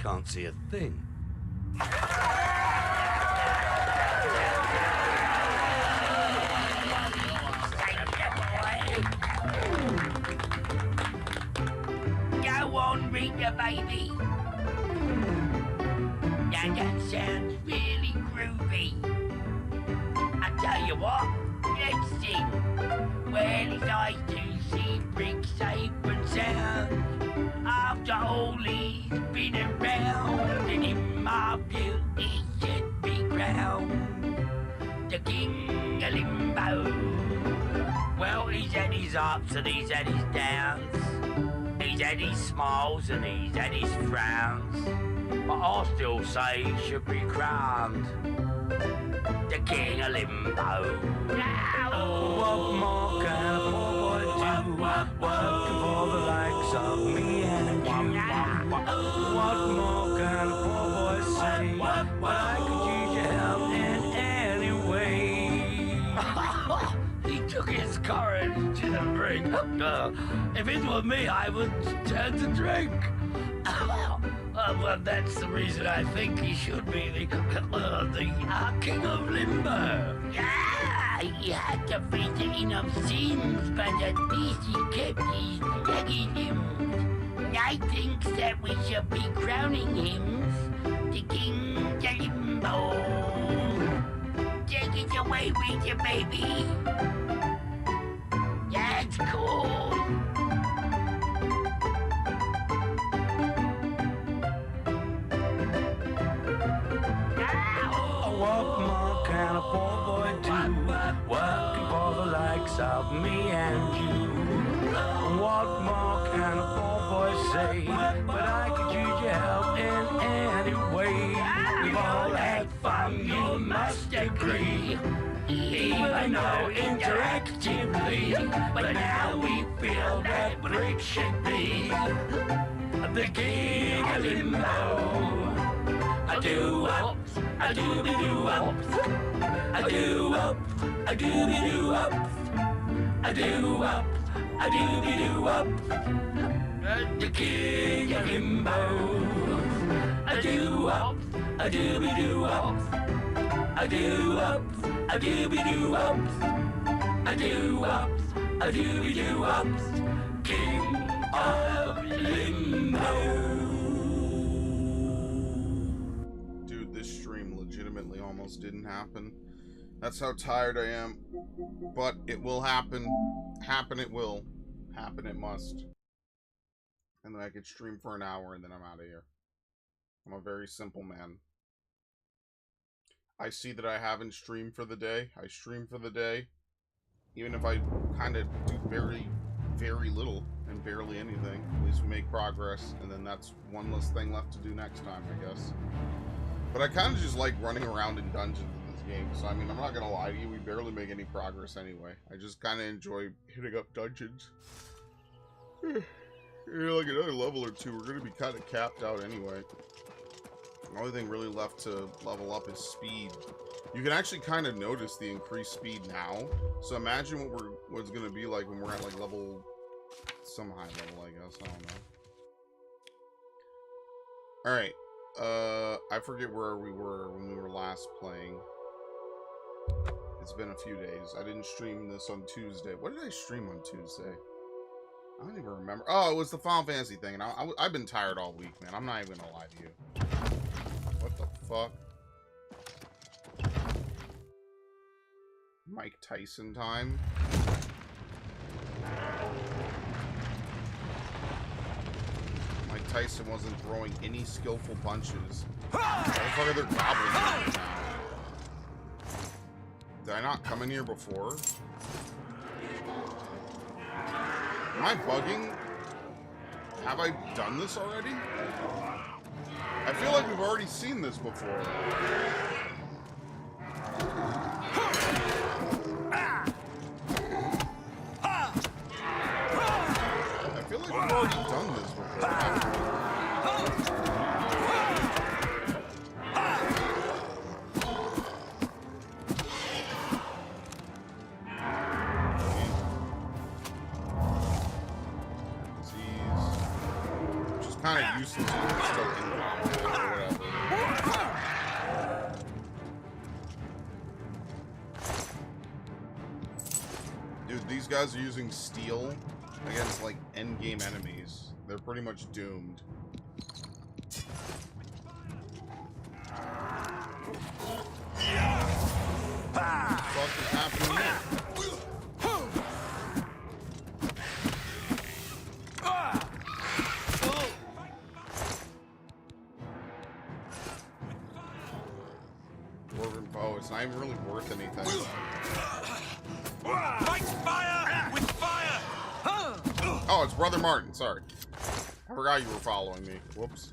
can't see a thing. Go on, Rita, baby. Now that sounds really groovy. I tell you what, let's sing. Well, it's nice to see Brick safe and sound. After all he's been around, and in my view he should be crowned the King of Limbo. Well, he's had his ups and he's had his downs. He's had his smiles and he's had his frowns. But I still say he should be crowned the King of Limbo. Oh, what more can a poor boy do? Working for the likes of me and you. What more can a poor boy say? But I could use your help in any way. He took his courage to the brink. If it were me, I would turn to drink. Well, that's the reason I think he should be the King of Limbo. Yeah, he had to face enough sins, but at least he kept his leggy limbs. I think that we should be crowning him the King of Limbo. Take it away, Rita, baby. That's cool. What more can a poor boy do? Working for the likes of me and you. What more can a poor boy say? But I could use your help in any way. We've all had fun, you must agree. Even though interactively, but now we feel that Brick should be the King of Limbo. I do ups, I do ups, I do ups, I do ups, I do ups, I do ups. The King of Limbo. I do ups, I do ups, I do ups, I do ups, I do ups, I do ups. King of Limbo. Legitimately almost didn't happen. That's how tired I am. But it will happen. Happen it will. Happen it must. And then I could stream for an hour and then I'm out of here. I'm a very simple man. I see that I haven't streamed for the day. I stream for the day. Even if I kind of do very, very little and barely anything. At least we make progress. And then that's one less thing left to do next time, I guess. But I kind of just like running around in dungeons in this game. So, I mean, I'm not going to lie to you. We barely make any progress anyway. I just kind of enjoy hitting up dungeons. Like another level or two, we're going to be kind of capped out anyway. The only thing really left to level up is speed. You can actually kind of notice the increased speed now. So imagine what it's going to be like when we're at like level... some high level, I guess. I don't know. Alright. I forget where we were when we were last playing. It's been a few days. I didn't stream this on Tuesday. What did I stream on Tuesday? I don't even remember. Oh, it was the Final Fantasy thing. And I've been tired all week, man. I'm not even gonna lie to you. What the fuck? Mike Tyson time. Mike Tyson wasn't throwing any skillful punches. What the fuck are there goblins in here now? Did I not come in here before? Am I bugging? Have I done this already? I feel like we've already seen this before. I feel like we've already done this before. kind of useless when we're still in combat or whatever. Dude, these guys are using steel against, like, endgame enemies. They're pretty much doomed. What the fuck is happening here? Dwarven bow, it's not even really worth anything. Fight fire with fire! Oh, it's Brother Martin, sorry. I forgot you were following me. Whoops.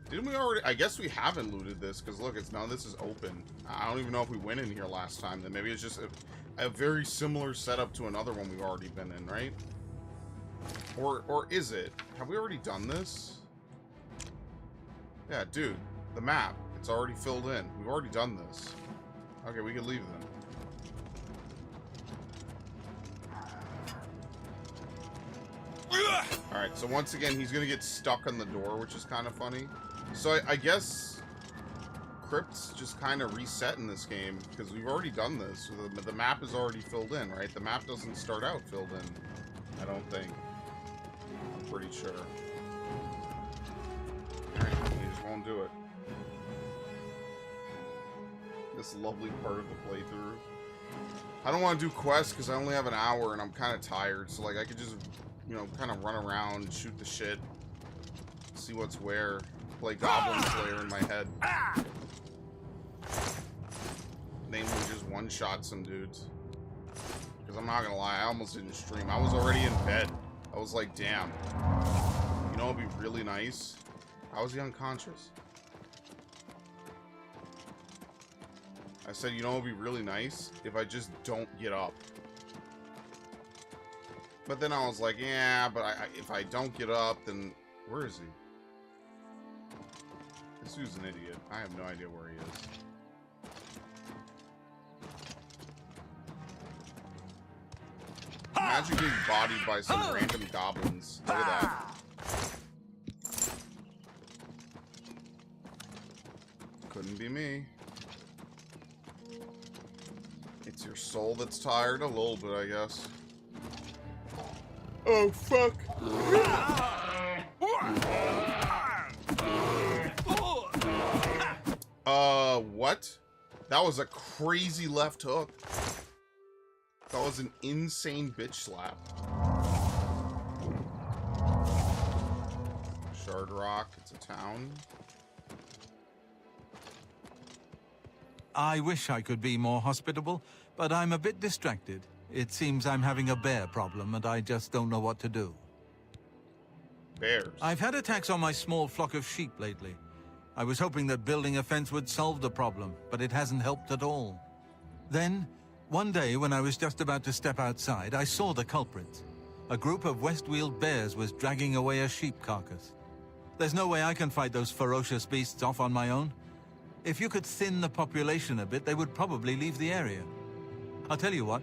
Didn't we already? I guess we haven't looted this, because look, it's none of this is open. I don't even know if we went in here last time. Then maybe it's just a very similar setup to another one we've already been in, right? Or is it? Have we already done this? Yeah, dude, the map. It's already filled in. We've already done this. Okay, we can leave then. Alright, so once again, he's gonna get stuck on the door, which is kind of funny. So I guess crypts just kind of reset in this game, because we've already done this. So the map is already filled in, right? The map doesn't start out filled in, I don't think. I'm pretty sure. Alright, we just won't do it. This lovely part of the playthrough. I don't want to do quests because I only have an hour and I'm kind of tired. So, like, I could just, you know, kind of run around, shoot the shit, see what's where, play Goblin Slayer in my head. Namely, just one-shot some dudes. Because I'm not going to lie, I almost didn't stream. I was already in bed. I was like, damn. You know, it'd be really nice. How was he unconscious? I said, you know, it'd be really nice if I just don't get up. But then I was like, yeah, but if I don't get up, then where is he? This dude's an idiot. I have no idea where he is. Imagine getting bodied by some random goblins. Look at that. Couldn't be me. It's your soul that's tired? A little bit, I guess. Oh, fuck. What? That was a crazy left hook. That was an insane bitch slap. Shard Rock, it's a town. I wish I could be more hospitable, but I'm a bit distracted. It seems I'm having a bear problem, and I just don't know what to do. Bears? I've had attacks on my small flock of sheep lately. I was hoping that building a fence would solve the problem, but it hasn't helped at all. Then, one day when I was just about to step outside, I saw the culprits. A group of Westweald bears was dragging away a sheep carcass. There's no way I can fight those ferocious beasts off on my own. If you could thin the population a bit, they would probably leave the area. I'll tell you what,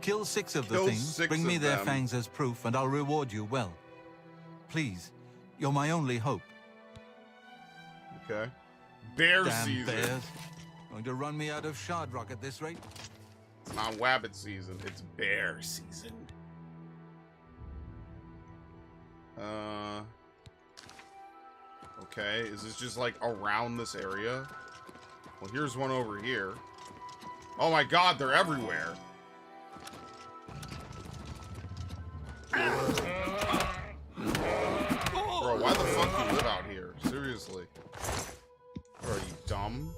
kill 6 of the things, bring me their fangs as proof, and I'll reward you well. Please, you're my only hope. Okay. Bear Damn season. Bears. Going to run me out of Shard Rock at this rate? It's not Wabbit season, it's bear season. Okay, is this just like around this area? Well, here's one over here. Oh my god, they're everywhere. Bro, why the fuck do you live out here? Seriously. Are you dumb?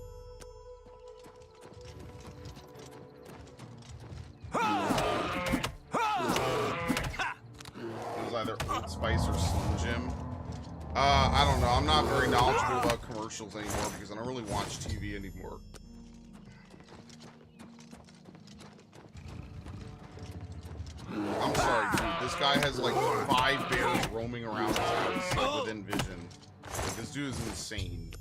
It was either Old Spice or Slim Jim. I don't know. I'm not very knowledgeable about commercials anymore because I don't really watch TV anymore. I'm sorry, dude. This guy has like 5 bears roaming around his house, like within vision. Like, this dude is insane.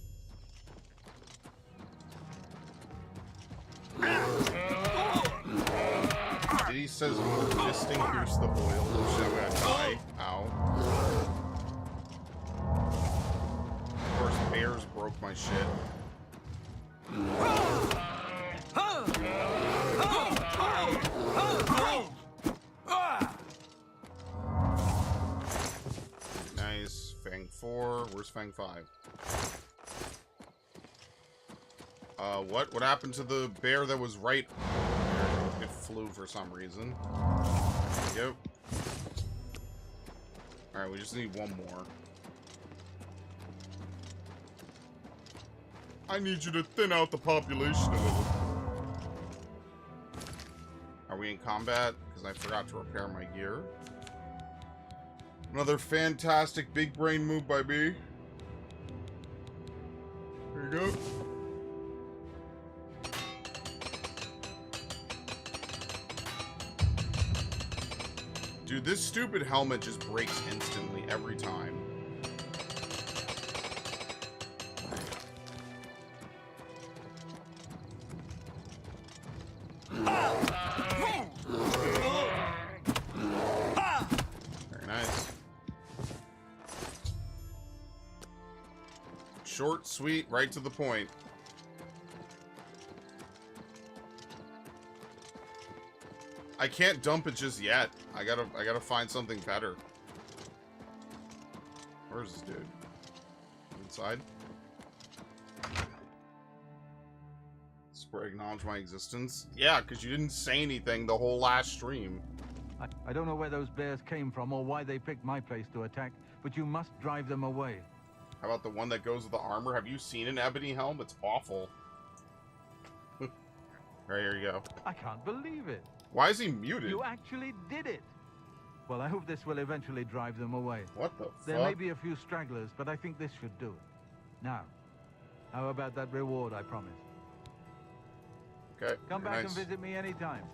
Did he says resisting pierce the oil? Shit, I'm gonna die. Ow. Ow. Of course, bears broke my shit. Nice. Fang 4. Where's Fang 5? What? What happened to the bear that was right? It flew for some reason. There we go. Alright, we just need one more. I need you to thin out the population a little. Are we in combat? Because I forgot to repair my gear. Another fantastic big brain move by me. There you go. Dude, this stupid helmet just breaks instantly every time. Very nice. Short, sweet, right to the point. I can't dump it just yet. I gotta find something better. Where's this dude? Inside? Square acknowledge my existence? Yeah, because you didn't say anything the whole last stream. I don't know where those bears came from or why they picked my place to attack, but you must drive them away. How about the one that goes with the armor? Have you seen an ebony helm? It's awful. Right, here you go. I can't believe it. Why is he muted? You actually did it. Well, I hope this will eventually drive them away. What the fuck? There may be a few stragglers, but I think this should do it. Now, how about that reward I promised? Okay. Come back nice. and visit me anytime.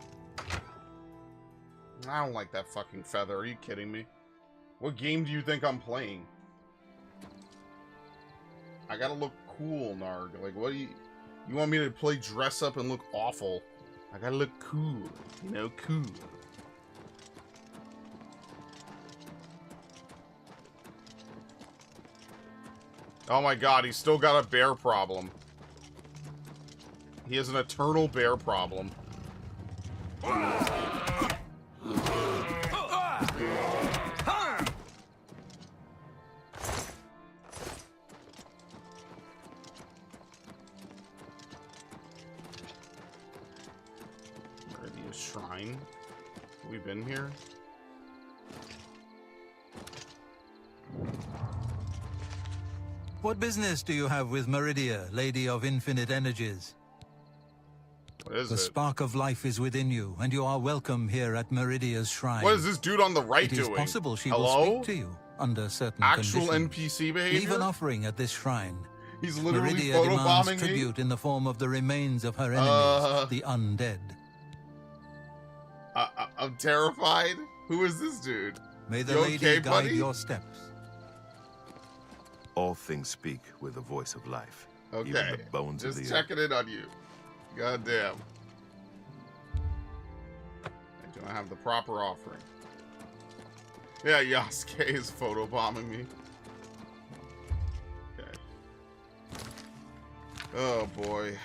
I don't like that fucking feather. Are you kidding me? What game do you think I'm playing? I gotta look cool, Narg. Like, what do you... You want me to play dress up and look awful? I gotta look cool. You know, cool. Oh my god, he's still got a bear problem. He has an eternal bear problem. Meridia's Shrine. Have we been here? What business do you have with Meridia, Lady of Infinite Energies? What is The it? spark of life is within you, and you are welcome here at Meridia's shrine. What is this dude on the right It is doing? possible she Hello? will speak to you under certain Actual conditions. NPC behavior? Leave an offering at this shrine. He's literally Meridia demands photobombing me? tribute in the form of the remains of her enemies, the undead. I'm terrified. Who is this dude? May the You lady okay, guide buddy? your steps. All things speak with the voice of life. Okay. Even the bones of Just the checking in on you. God damn. Do I have the proper offering? Yeah, Yasuke is photobombing me. Okay. Oh boy.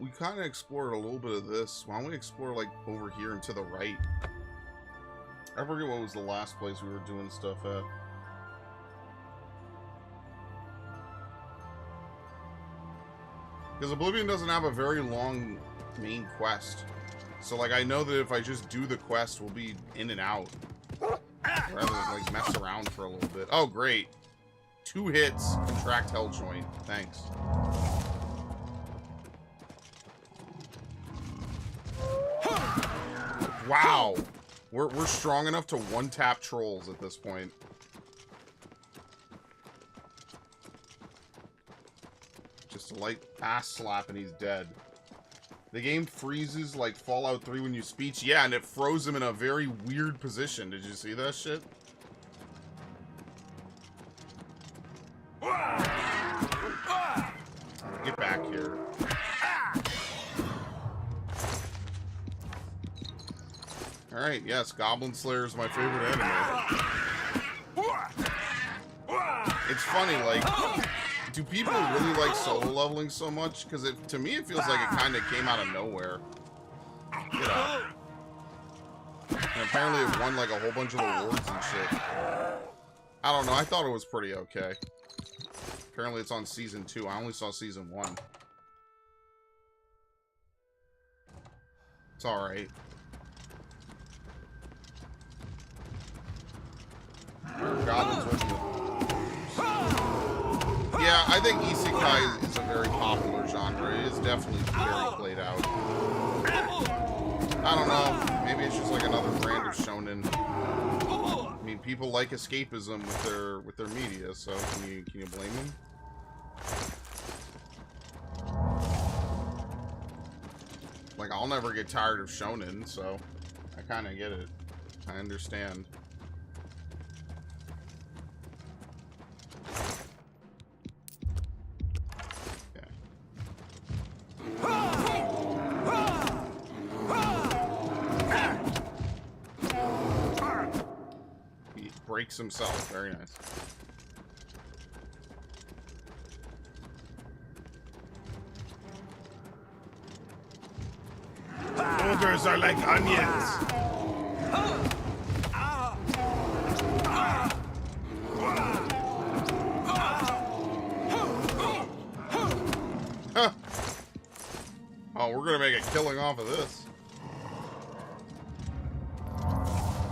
We kind of explored a little bit of this. Why don't we explore, like, over here and to the right? I forget what was the last place we were doing stuff at. Because Oblivion doesn't have a very long main quest. So, like, I know that if I just do the quest, we'll be in and out. Rather than, like, mess around for a little bit. Oh, great. 2 hits, contract hell joint. Thanks. Wow. We're strong enough to one-tap trolls at this point. Just a light ass slap and he's dead. The game freezes like Fallout 3 when you speech. Yeah, and it froze him in a very weird position. Did you see that shit? Get back here. Alright, yes, Goblin Slayer is my favorite anime. It's funny, like, do people really like solo leveling so much? Because to me, it feels like it kind of came out of nowhere. Get up. And apparently it won, like, a whole bunch of awards and shit. I don't know, I thought it was pretty okay. Apparently it's on season 2. I only saw season 1. It's alright. Goblins working with... Yeah, I think Isekai is a very popular genre. It is definitely very played out. I don't know. Maybe it's just like another brand of shonen. I mean, people like escapism with their media, so can you blame them? Like, I'll never get tired of shonen, so I kind of get it. I understand. He breaks himself. Very nice. Boulders are like onions. Huh. Oh, we're gonna make a killing off of this.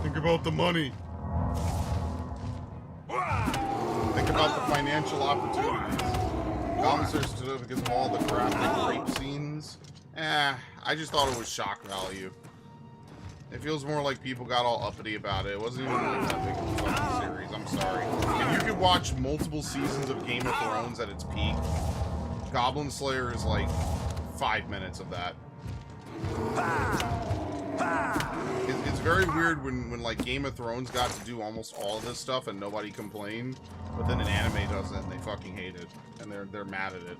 Think about the money. Think about the financial opportunities. Commissar stood up because of all the graphic rape scenes. I just thought it was shock value. It feels more like people got all uppity about it. It wasn't even like that big of a fucking series. I'm sorry. If you could watch multiple seasons of Game of Thrones at its peak, Goblin Slayer is like 5 minutes of that. It's very weird when like Game of Thrones got to do almost all of this stuff and nobody complained, but then an anime does it and they fucking hate it and they're mad at it.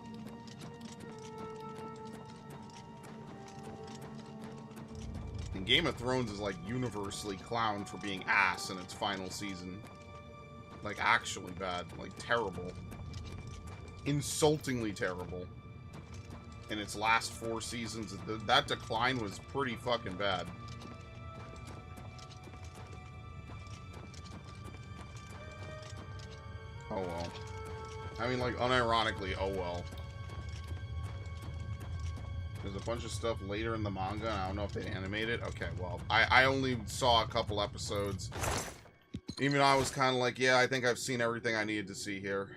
And Game of Thrones is like universally clowned for being ass in its final season. Like actually bad, like terrible. Insultingly terrible. In its last 4 seasons, that decline was pretty fucking bad. Oh well. I mean, like, unironically, oh well. There's a bunch of stuff later in the manga, and I don't know if they animate it. Okay, well, I only saw a couple episodes. Even I was kind of like, yeah, I think I've seen everything I needed to see here.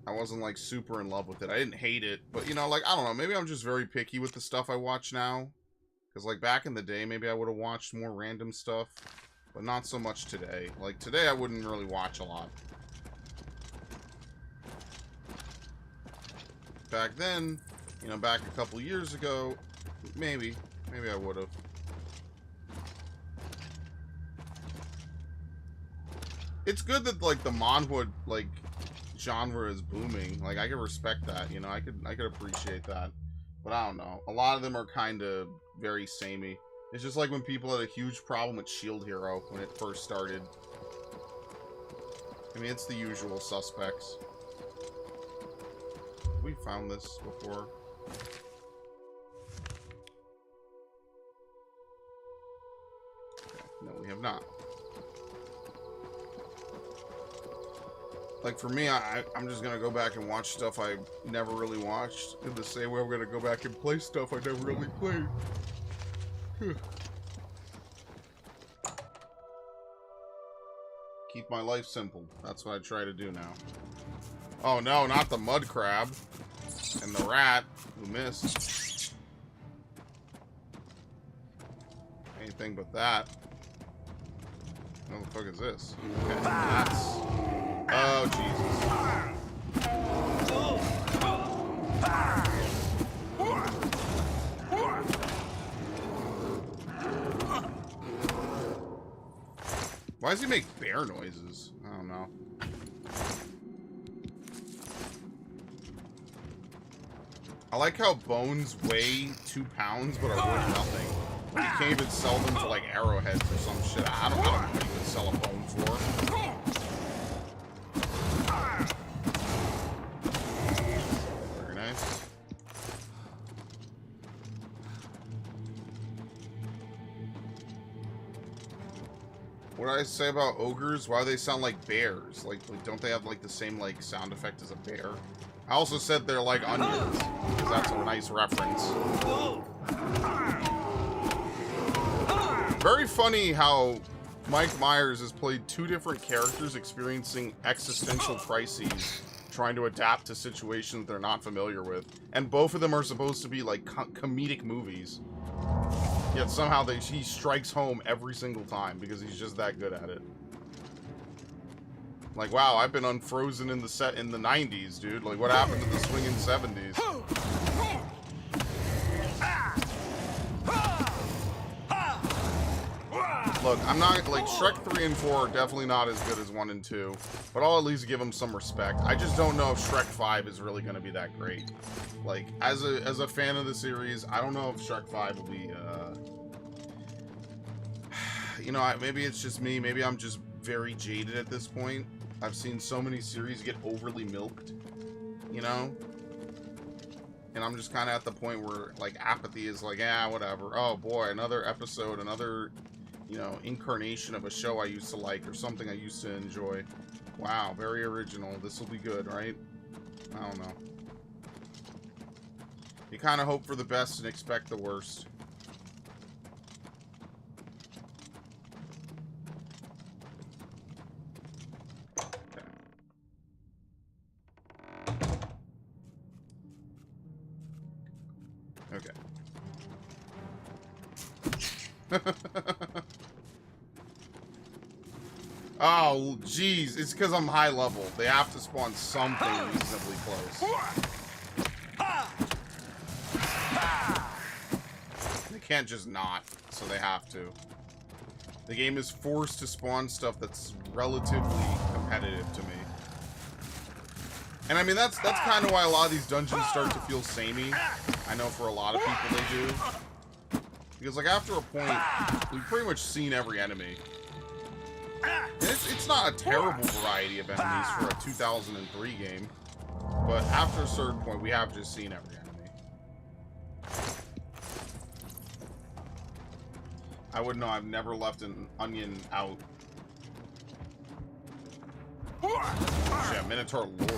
I wasn't, like, super in love with it. I didn't hate it, but, you know, like, I don't know. Maybe I'm just very picky with the stuff I watch now. Because, like, back in the day, maybe I would have watched more random stuff. But not so much today. Like, today I wouldn't really watch a lot. Back then, you know, back a couple years ago, maybe I would have. It's good that, like, the manhwa, like, genre is booming. Like, I can respect that, you know, I could appreciate that. But I don't know. A lot of them are kind of very samey. It's just like when people had a huge problem with Shield Hero when it first started. I mean, it's the usual suspects. We found this before. Okay, no, we have not. Like, for me, I'm just gonna go back and watch stuff I never really watched. In the same way I'm gonna go back and play stuff I never really played. Keep my life simple. That's what I try to do now. Oh no, not the mud crab. And the rat who missed. Anything but that. What the fuck is this? Okay, that's... Oh, Jesus. Why does he make bear noises? I don't know. I like how bones weigh 2 pounds, but are worth nothing. You can't even sell them for like arrowheads or some shit. I don't know what you would sell a bone for. Very nice. What did I say about ogres? Why do they sound like bears? Like don't they have like the same like sound effect as a bear? I also said they're like onions, because that's a nice reference. Very funny how Mike Myers has played two different characters experiencing existential crises, trying to adapt to situations they're not familiar with. And both of them are supposed to be like comedic movies. Yet somehow he strikes home every single time because he's just that good at it. Like, wow, I've been unfrozen in the 90s, dude. Like, what happened to the swinging 70s? Look, I'm not, like, Shrek 3 and 4 are definitely not as good as 1 and 2, but I'll at least give them some respect. I just don't know if Shrek 5 is really going to be that great. Like, as a fan of the series, I don't know if Shrek 5 will be, you know, maybe it's just me. Maybe I'm just very jaded at this point. I've seen so many series get overly milked, you know? And I'm just kind of at the point where, like, apathy is like, ah, whatever. Oh, boy, another episode, another, you know, incarnation of a show I used to like or something I used to enjoy. Wow, very original. This will be good, right? I don't know. You kind of hope for the best and expect the worst. Okay. Oh, jeez. It's because I'm high level. They have to spawn something reasonably close. They can't just not, so they have to. The game is forced to spawn stuff that's relatively competitive to me. And I mean, that's kind of why a lot of these dungeons start to feel samey. I know for a lot of people they do. Because, like, after a point, we've pretty much seen every enemy. And it's not a terrible variety of enemies for a 2003 game. But after a certain point, we have just seen every enemy. I wouldn't know. I've never left an onion out. Yeah, Minotaur Lord.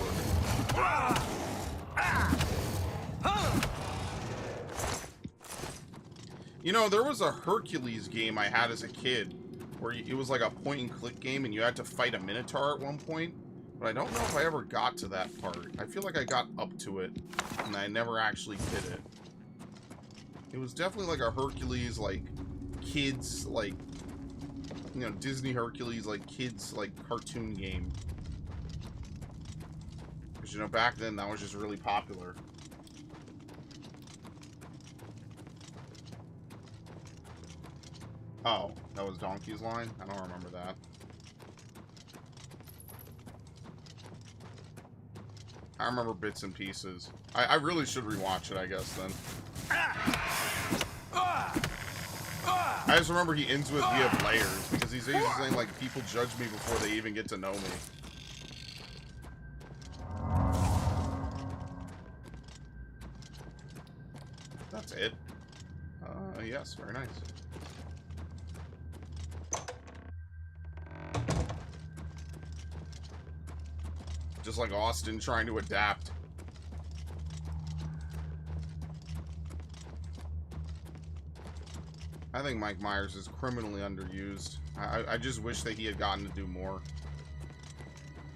You know, there was a Hercules game I had as a kid where it was like a point-and-click game and you had to fight a Minotaur at one point, but I don't know if I ever got to that part. I feel like I got up to it and I never actually did it. It was definitely like a Hercules, like, kids, like, you know, Disney Hercules, like, kids, like, cartoon game. Because, you know, back then that was just really popular. Oh, that was Donkey's line? I don't remember that. I remember bits and pieces. I really should rewatch it, I guess, then. I just remember he ends with, "We have layers," because he's usually saying, like, people judge me before they even get to know me. That's it. Yes, very nice. Just like Austin trying to adapt. I think Mike Myers is criminally underused. I just wish that he had gotten to do more.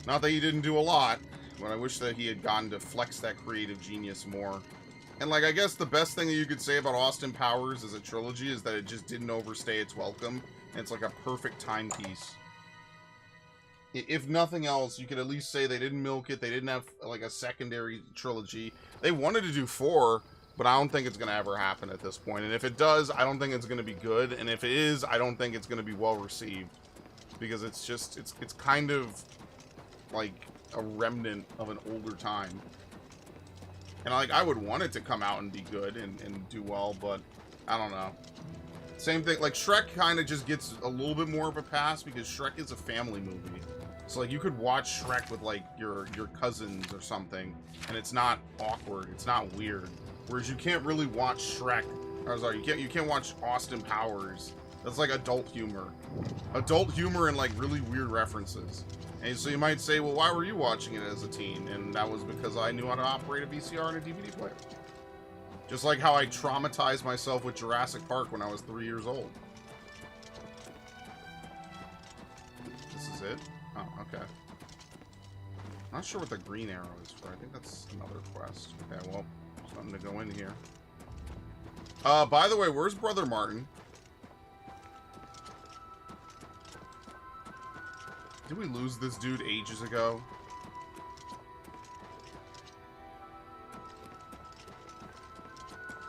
Not that he didn't do a lot, but I wish that he had gotten to flex that creative genius more. And, like, I guess the best thing that you could say about Austin Powers as a trilogy is that it just didn't overstay its welcome. And it's like a perfect timepiece. If nothing else, you could at least say they didn't milk it. They didn't have, like, a secondary trilogy. They wanted to do 4, but I don't think it's going to ever happen at this point. And if it does, I don't think it's going to be good. And if it is, I don't think it's going to be well received. Because it's just, it's kind of like a remnant of an older time. And, like, I would want it to come out and be good and do well, but I don't know. Same thing, like, Shrek kind of just gets a little bit more of a pass because Shrek is a family movie. So, like, you could watch Shrek with, like, your cousins or something, and it's not awkward, it's not weird. Whereas you can't really watch Shrek, or sorry, you can't watch Austin Powers. That's like adult humor. Adult humor and, like, really weird references. And so you might say, well, why were you watching it as a teen? And that was because I knew how to operate a VCR and a DVD player. Just like how I traumatized myself with Jurassic Park when I was 3 years old. This is it? Oh, okay. Not sure what the green arrow is for. I think that's another quest. Okay, well, something to go in here. By the way, where's Brother Martin? Did we lose this dude ages ago?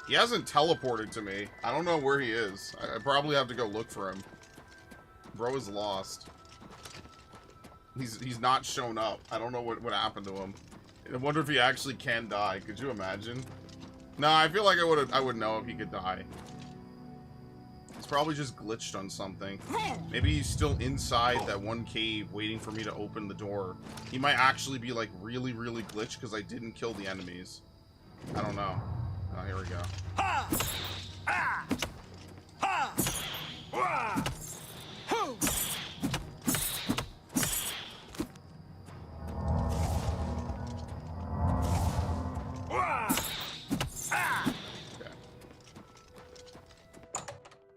He hasn't teleported to me. I don't know where he is. I probably have to go look for him. Bro is lost. He's not shown up. I don't know what happened to him. I wonder if he actually can die. Could you imagine? No, I feel like I would know if he could die. He's probably just glitched on something. Maybe he's still inside that one cave waiting for me to open the door. He might actually be like really, really glitched because I didn't kill the enemies. I don't know. Oh, here we go.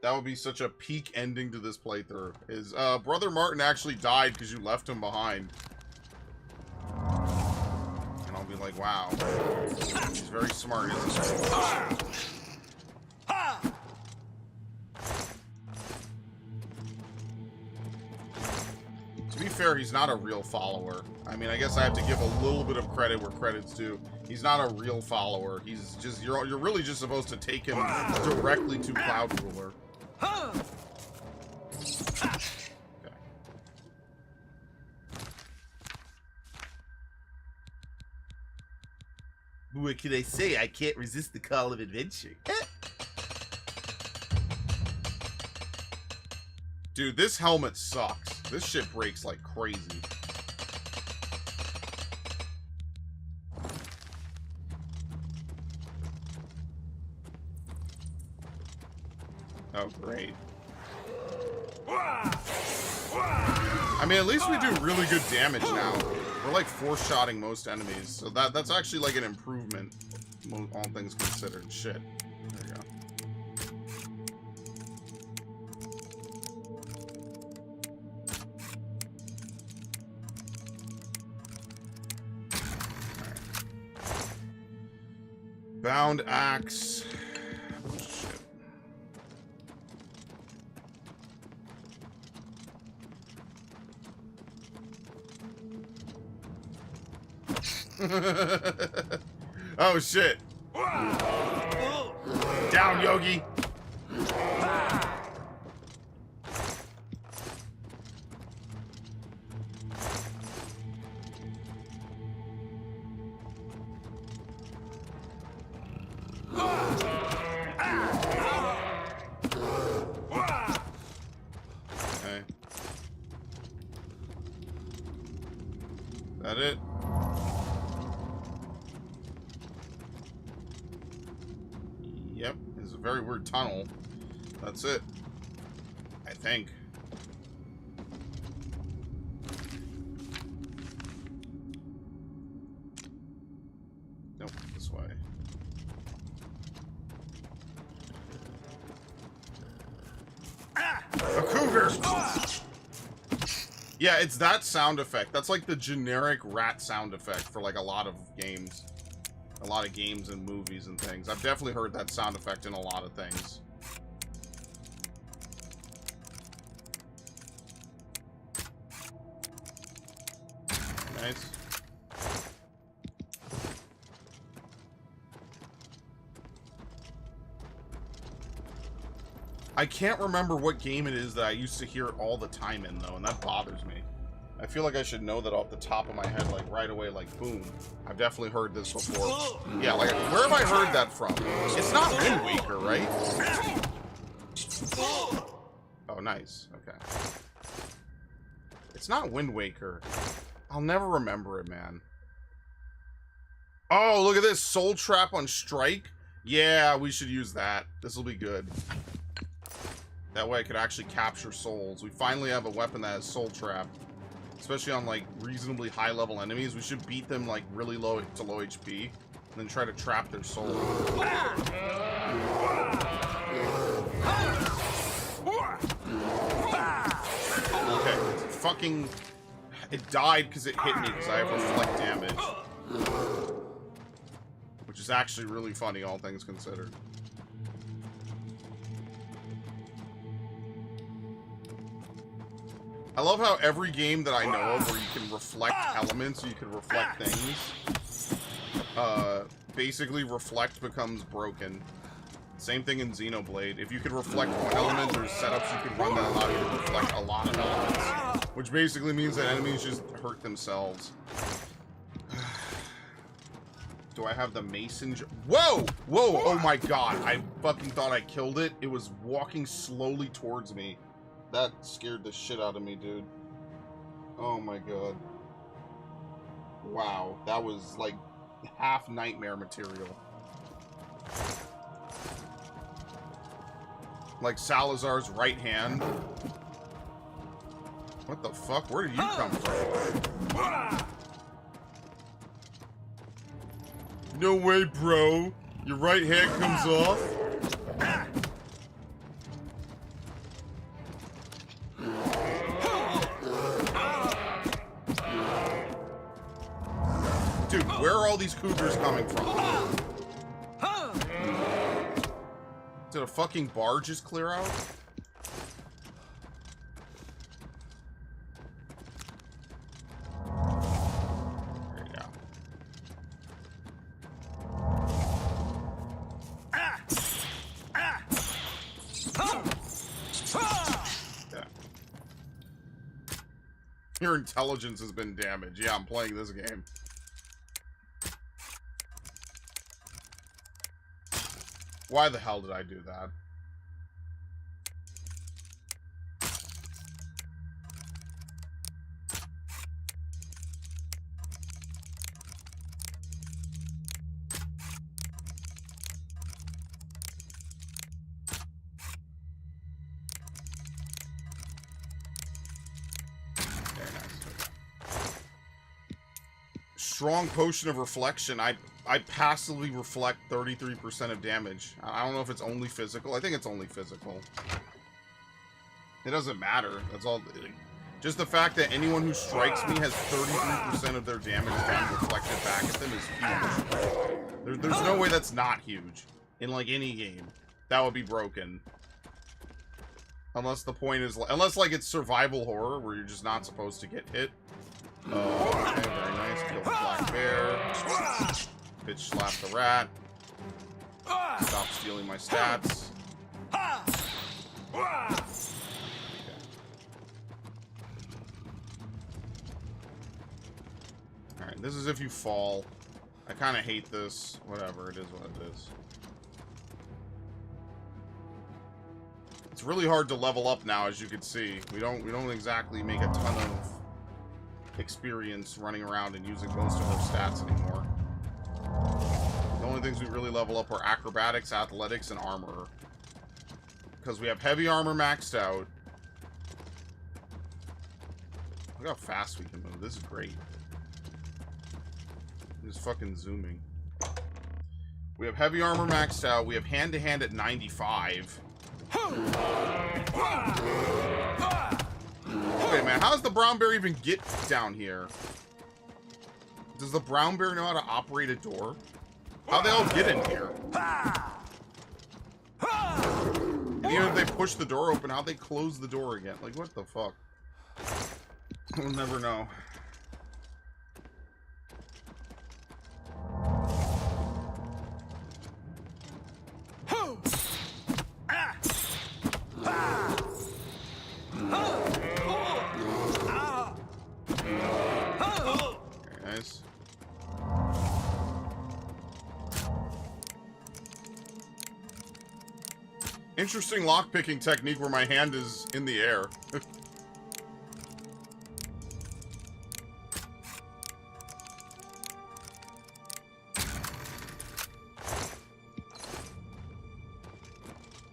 That would be such a peak ending to this playthrough. Is Brother Martin actually died because you left him behind. And I'll be like, wow. He's very smart, isn't he? To be fair, he's not a real follower. I mean, I guess I have to give a little bit of credit where credit's due. He's not a real follower. He's just, you're really just supposed to take him directly to Cloud Ruler. Okay. What can I say? I can't resist the call of adventure. Dude, this helmet sucks. This shit breaks like crazy. Oh, great. I mean, at least we do really good damage now. We're like four-shotting most enemies, so that's actually like an improvement, all things considered. Shit. There you go. Right. Bound axe. Oh, shit. Oh shit. Down, Yogi. Okay. Is that it? Yep, it's a very weird tunnel. That's it. I think. Nope, this way. A cougar! Yeah, it's that sound effect. That's like the generic rat sound effect for like a lot of games. A lot of games and movies and things. I've definitely heard that sound effect in a lot of things. Nice. I can't remember what game it is that I used to hear all the time in, though, and that bothers me. I feel like I should know that off the top of my head, like, right away, like, boom. I've definitely heard this before. Yeah, like, where have I heard that from? It's not Wind Waker, right? Oh, nice. Okay. It's not Wind Waker. I'll never remember it, man. Oh, look at this. Soul Trap on Strike. Yeah, we should use that. This will be good. That way I could actually capture souls. We finally have a weapon that has Soul Trap. Especially on, like, reasonably high-level enemies. We should beat them, like, really low to low HP. And then try to trap their soul. Okay, fucking... It died because it hit me because I have reflect damage. Which is actually really funny, all things considered. I love how every game that I know of where you can reflect elements, or you can reflect things, basically reflect becomes broken. Same thing in Xenoblade. If you could reflect one element, there's setups you could run that allow you to reflect a lot of elements. Which basically means that enemies just hurt themselves. Do I have the mason? Whoa! Whoa! Oh my god. I fucking thought I killed it. It was walking slowly towards me. That scared the shit out of me, dude. Oh my god. Wow. That was like half nightmare material. Like Salazar's right hand. What the fuck? Where did you come from? No way, bro. Your right hand comes off? Dude, where are all these cougars coming from? Did a fucking bar just clear out? There you go. Yeah. Your intelligence has been damaged. Yeah, I'm playing this game. Why the hell did I do that? Very nice. Strong potion of reflection. I passively reflect 33% of damage. I don't know if it's only physical. I think it's only physical. It doesn't matter. That's all. Just the fact that anyone who strikes me has 33% of their damage being reflected back at them is huge. There's no way that's not huge in like any game. That would be broken. Unless the point is, unless like it's survival horror where you're just not supposed to get hit. Okay, very nice. Kill the black bear. Bitch slap the rat. Stop stealing my stats. Okay. Alright, this is if you fall. I kind of hate this. Whatever, it is what it is. It's really hard to level up now, as you can see. We don't exactly make a ton of experience running around and using most of our stats anymore. The only things we really level up are acrobatics, athletics, and armor. Because we have heavy armor maxed out. Look how fast we can move. This is great. Just fucking zooming. We have heavy armor maxed out. We have hand-to-hand at 95. Okay, man. How does the brown bear even get down here? Does the brown bear know how to operate a door? How'd they all get in here? And even if they push the door open, how'd they close the door again? Like, what the fuck? We'll never know. Very nice. Interesting lockpicking technique where my hand is in the air.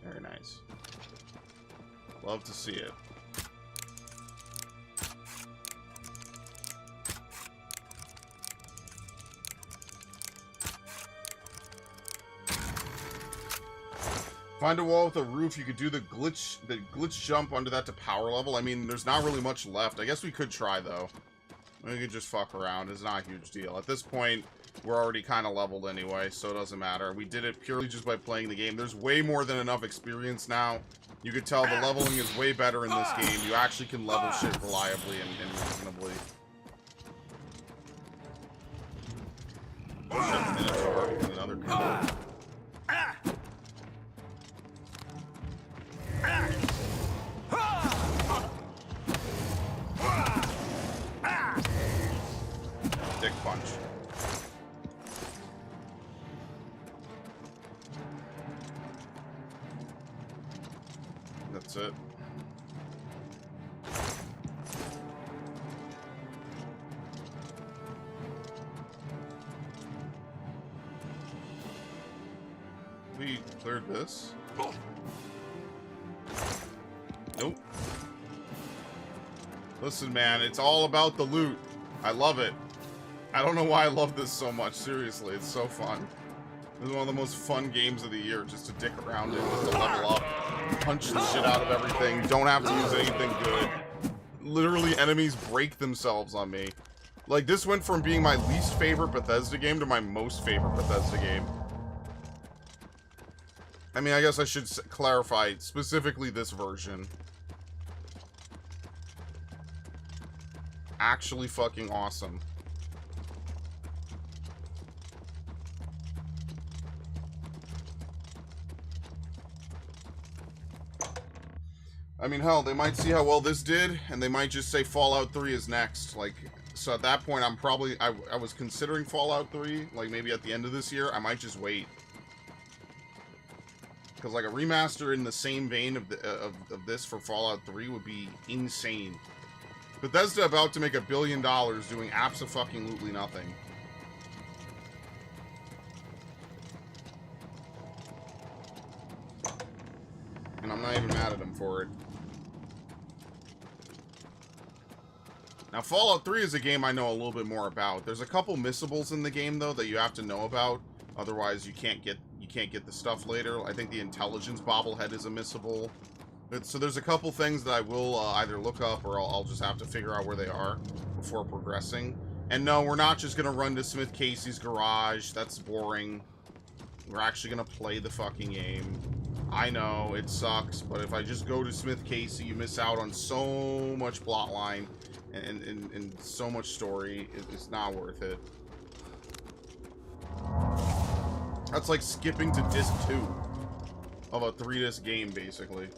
Very nice. Love to see it. Find a wall with a roof. You could do the glitch jump under that to power level. I mean, there's not really much left. I guess we could try, though. We could just fuck around. It's not a huge deal. At this point, we're already kind of leveled anyway, so it doesn't matter. We did it purely just by playing the game. There's way more than enough experience now. You could tell the leveling is way better in this game. You actually can level shit reliably and reasonably. Oh shit, Minotaur and another killer. Dick punch. That's it. We cleared this. Nope. Listen, man, it's all about the loot. I love it. I don't know why I love this so much. Seriously, it's so fun. This is one of the most fun games of the year, just to dick around in, just to level up, punch the shit out of everything, don't have to use anything good. Literally, enemies break themselves on me. Like, this went from being my least favorite Bethesda game to my most favorite Bethesda game. I mean, I guess I should clarify, specifically this version. Actually fucking awesome. I mean, hell, they might see how well this did, and they might just say Fallout 3 is next. Like, so at that point, I'm probably... I was considering Fallout 3, like, maybe at the end of this year. I might just wait. Because, like, a remaster in the same vein of this for Fallout 3 would be insane. Bethesda about to make $1 billion doing abso-fucking-lutely nothing. And I'm not even mad at them for it. Now, Fallout 3 is a game I know a little bit more about. There's a couple missables in the game, though, that you have to know about. Otherwise, you can't get the stuff later. I think the intelligence bobblehead is a missable. So there's a couple things that I will either look up or I'll just have to figure out where they are before progressing. And no, we're not just going to run to Smith Casey's garage. That's boring. We're actually going to play the fucking game. I know, it sucks, but if I just go to Smith Casey, you miss out on so much plotline and so much story. It's not worth it. That's like skipping to disc 2 of a 3-disc game, basically.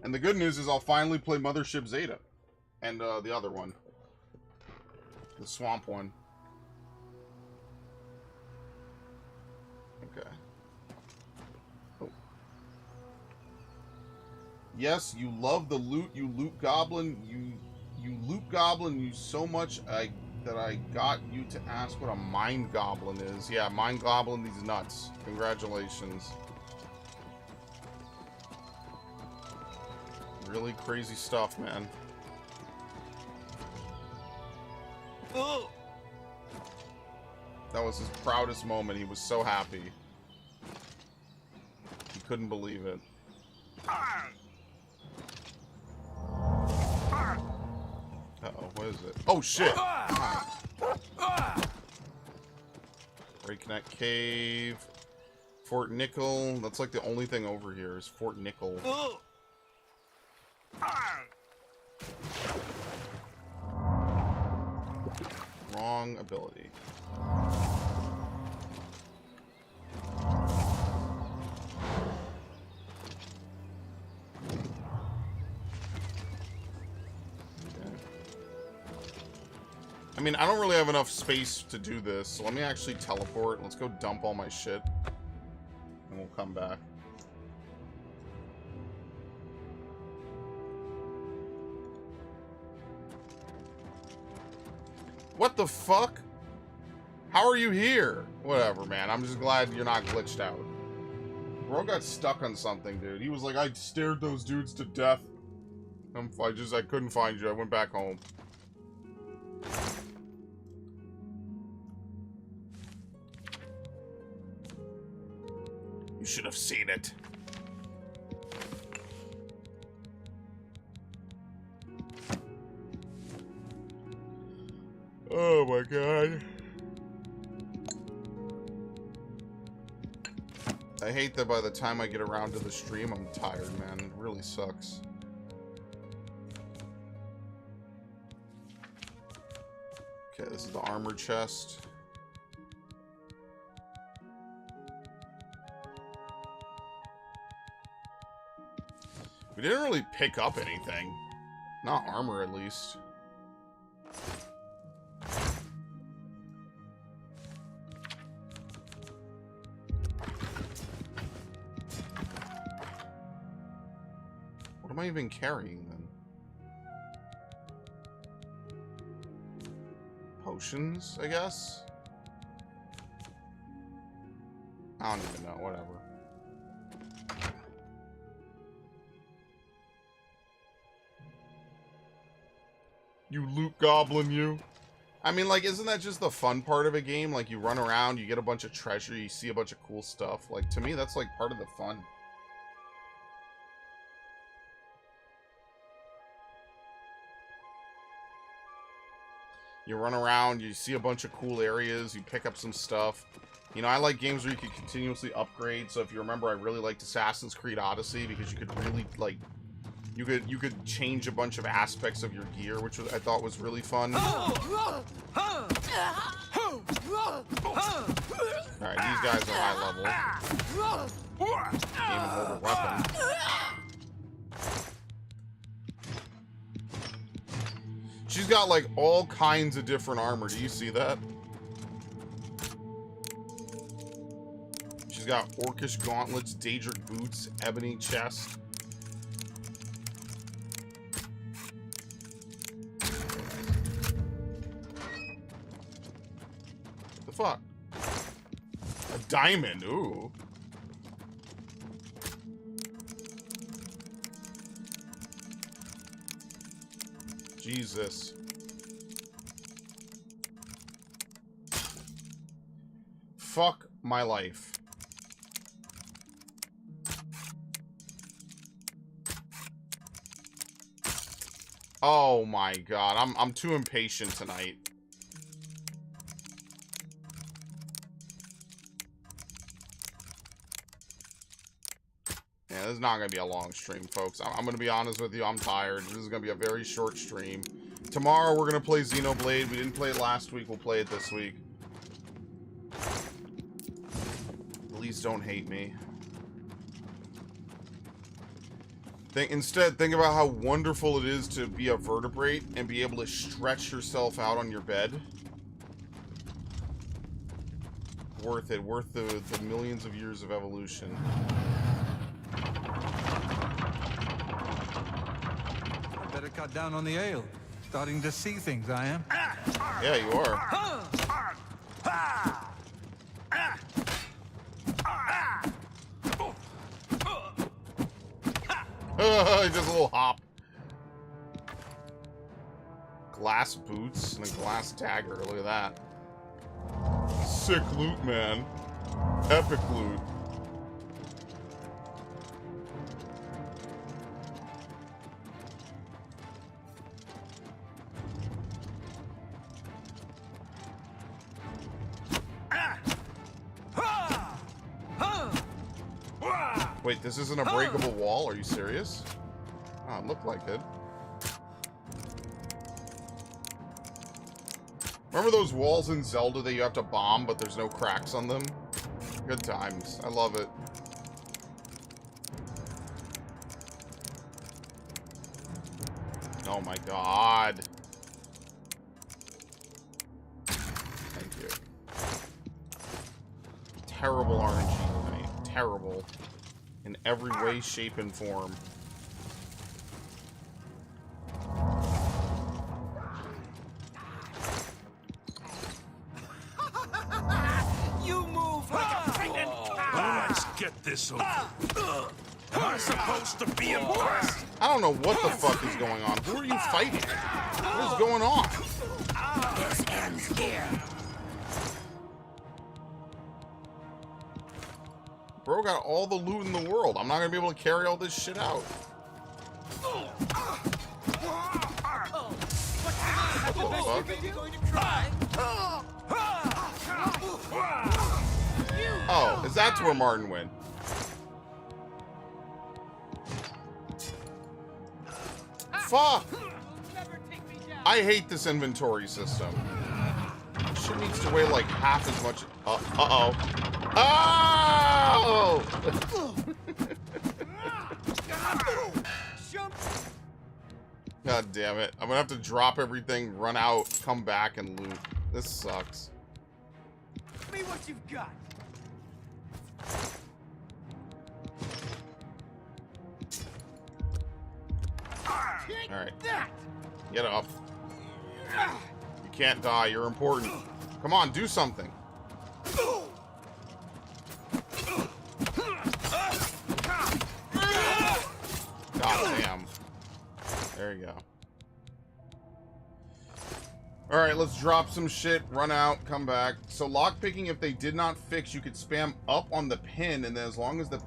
And the good news is I'll finally play Mothership Zeta. And the other one. The swamp one. Okay. Oh. Yes, you love the loot, you loot goblin. You loot goblin you so much that I got you to ask what a mind goblin is. Yeah, mind goblin these nuts. Congratulations. Really crazy stuff, man. Oh. That was his proudest moment. He was so happy. He couldn't believe it. Uh-oh, what is it? Oh, shit! Breakneck Cave. Fort Nickel. That's like the only thing over here is Fort Nickel. Wrong ability. I mean, I don't really have enough space to do this, so let me actually teleport. Let's go dump all my shit. And we'll come back. What the fuck? How are you here? Whatever, man. I'm just glad you're not glitched out. Bro got stuck on something, dude. He was like, I stared those dudes to death. I couldn't find you. I went back home. You should have seen it. Oh my god. I hate that by the time I get around to the stream, I'm tired, man. It really sucks. Okay, this is the armor chest. We didn't really pick up anything. Not armor, at least. What am I even carrying, then? Potions, I guess? I don't even know, whatever. You loot goblin, you. I mean, like, isn't that just the fun part of a game? Like, you run around, you get a bunch of treasure, you see a bunch of cool stuff. Like, to me, that's, like, part of the fun. You run around, you see a bunch of cool areas, you pick up some stuff. You know, I like games where you can continuously upgrade. So if you remember, I really liked Assassin's Creed Odyssey because you could really, like... You could change a bunch of aspects of your gear, which I thought was really fun. Alright, these guys are high level. Game and hold a weapon. She's got like all kinds of different armor. Do you see that? She's got orcish gauntlets, Daedric boots, ebony chest. Fuck. A diamond, ooh. Jesus. Fuck my life. Oh my god, I'm too impatient tonight. This is not going to be a long stream, folks. I'm going to be honest with you. I'm tired. This is going to be a very short stream. Tomorrow, we're going to play Xenoblade. We didn't play it last week. We'll play it this week. Please don't hate me. Instead, think about how wonderful it is to be a vertebrate and be able to stretch yourself out on your bed. Worth it. Worth the millions of years of evolution. Better cut down on the ale. Starting to see things, I am. Yeah, you are. Just a little hop. Glass boots and a glass dagger. Look at that. Sick loot, man. Epic loot. Wait, this isn't a breakable wall? Are you serious? Oh, it looked like it. Remember those walls in Zelda that you have to bomb, but there's no cracks on them? Good times. I love it. Oh my god. Thank you. Terrible RNG tonight. Terrible. In every way, shape, and form. Let's get this over. Am I supposed to be impressed? I don't know what the fuck is going on. Who are you fighting? What is going on? This ends here. Bro got all the loot in the world. I'm not gonna be able to carry all this shit out. What the fuck? Oh, is that where Martin went? Fuck! I hate this inventory system. Shit needs to weigh like half as much. Uh-oh. Oh! God damn it. I'm gonna have to drop everything, run out, come back, and loot. This sucks. Show me what you've got. Alright. Get up. You can't die. You're important. Come on, do something. God damn. There you go. Alright, let's drop some shit, run out, come back. So lockpicking, if they did not fix, you could spam up on the pin, and then as long as you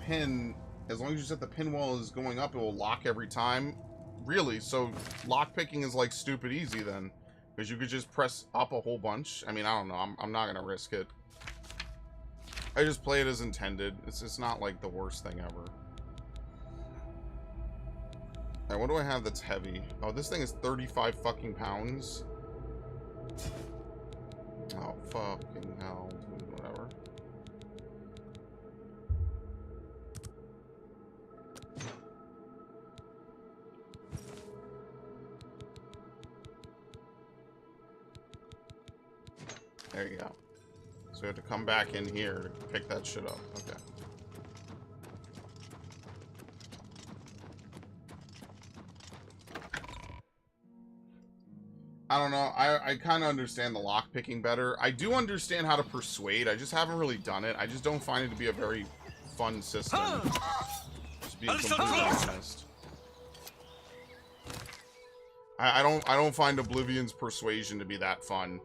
set the pin while is going up, it will lock every time. Really? So lockpicking is like stupid easy then. Because you could just press up a whole bunch. I mean, I don't know. I'm not going to risk it. I just play it as intended. It's not like the worst thing ever. Alright, what do I have that's heavy? Oh, this thing is 35 fucking pounds. Oh, fucking hell. Whatever. There you go. So we have to come back in here to pick that shit up. Okay. I don't know. I kind of understand the lockpicking better. I do understand how to persuade. I just haven't really done it. I just don't find it to be a very fun system. Just being completely honest. I don't find Oblivion's persuasion to be that fun.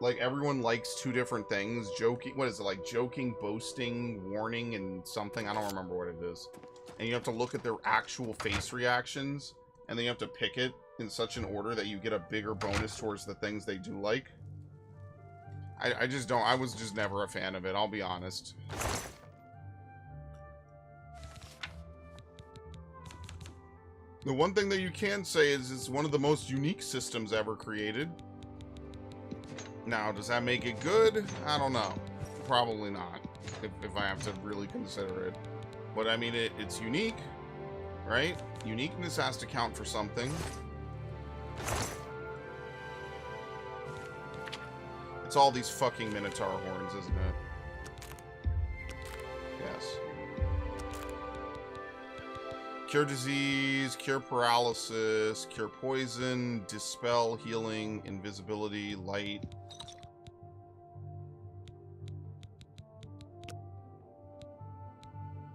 Like, everyone likes two different things. Joking, what is it, like joking, boasting, warning, and something? I don't remember what it is. And you have to look at their actual face reactions, and then you have to pick it in such an order that you get a bigger bonus towards the things they do like. I just don't, I was just never a fan of it, I'll be honest. The one thing that you can say is it's one of the most unique systems ever created. Now, does that make it good? I don't know. Probably not, if I have to really consider it. But I mean, it's unique, right? Uniqueness has to count for something. It's all these fucking Minotaur horns, isn't it? Yes. Cure disease, cure paralysis, cure poison, dispel, healing, invisibility, light.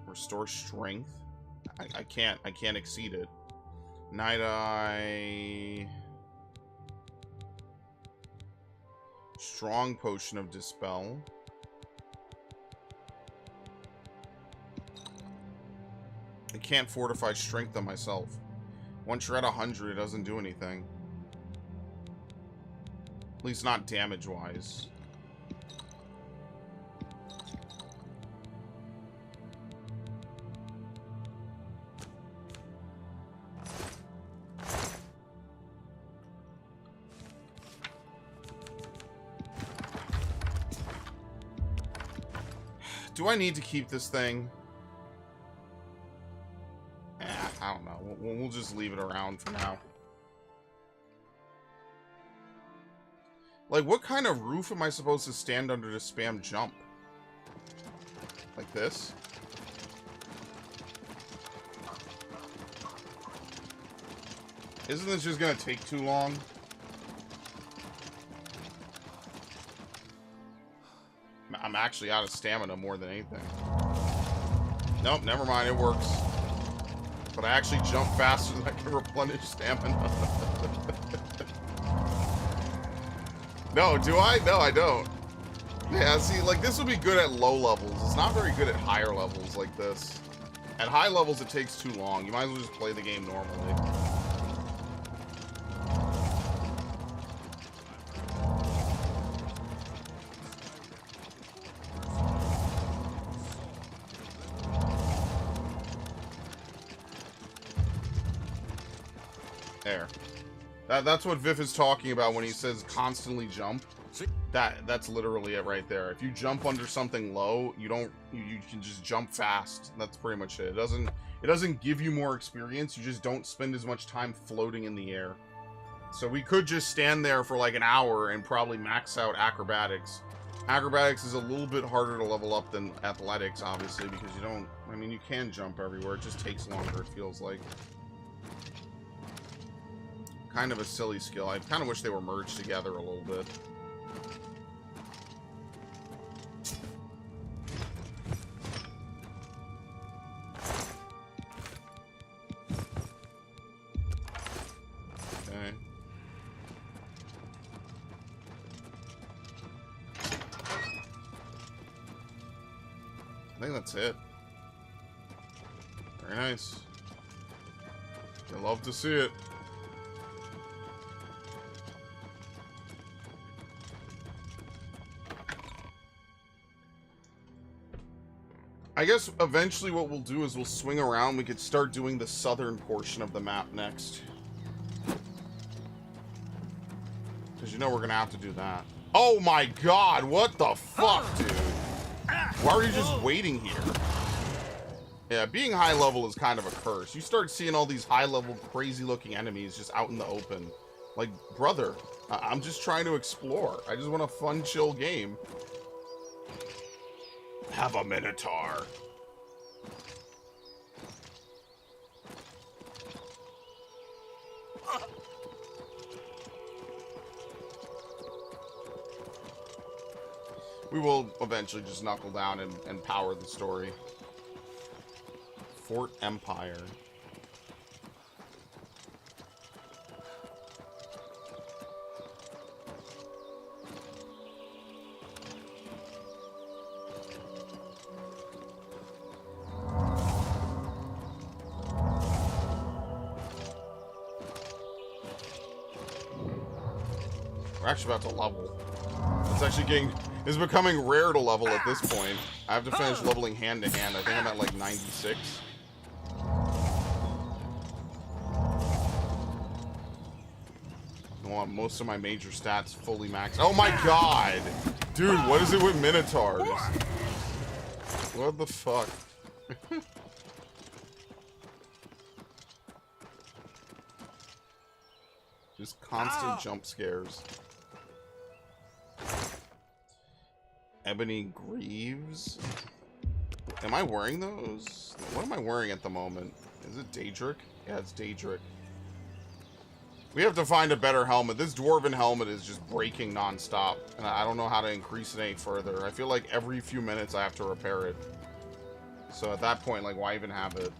Restore strength. I can't exceed it. Night Eye. Strong potion of dispel. I can't fortify strength on myself. Once you're at 100, it doesn't do anything. At least not damage-wise. Do I need to keep this thing? I don't know. We'll just leave it around for now. Like, what kind of roof am I supposed to stand under to spam jump? Like this? Isn't this just gonna take too long? I'm actually out of stamina more than anything. Nope, never mind, it works. But I actually jump faster than I can replenish stamina. No, do I? No, I don't. Yeah, see, like, this would be good at low levels. It's not very good at higher levels like this. At high levels, it takes too long. You might as well just play the game normally. There. That's what Viv is talking about when he says constantly jump. That's literally it right there. If you jump under something low, you can just jump fast. That's pretty much it. It doesn't give you more experience. You just don't spend as much time floating in the air. So we could just stand there for like an hour and probably max out acrobatics. Acrobatics is a little bit harder to level up than athletics, obviously, because you can jump everywhere. It just takes longer, it feels like. Kind of a silly skill. I kind of wish they were merged together a little bit. Okay. I think that's it. Very nice. I love to see it. I guess eventually what we'll do is we'll swing around. We could start doing the southern portion of the map next. Because you know we're going to have to do that. Oh my god, what the fuck, dude? Why are you just waiting here? Yeah, being high level is kind of a curse. You start seeing all these high level, crazy looking enemies just out in the open. Like, brother, I'm just trying to explore. I just want a fun, chill game. Have a Minotaur. We will eventually just knuckle down and power the story. Fort Empire. We're actually about to level. It's becoming rare to level at this point. I have to finish leveling hand to hand. I think I'm at like 96. I want most of my major stats fully maxed. Oh my god! Dude, what is it with Minotaurs? What the fuck? Just constant jump scares. Ebony Greaves? Am I wearing those? What am I wearing at the moment? Is it Daedric? Yeah, it's Daedric. We have to find a better helmet. This dwarven helmet is just breaking non-stop, and I don't know how to increase it any further. I feel like every few minutes I have to repair it. So at that point, like, why even have it?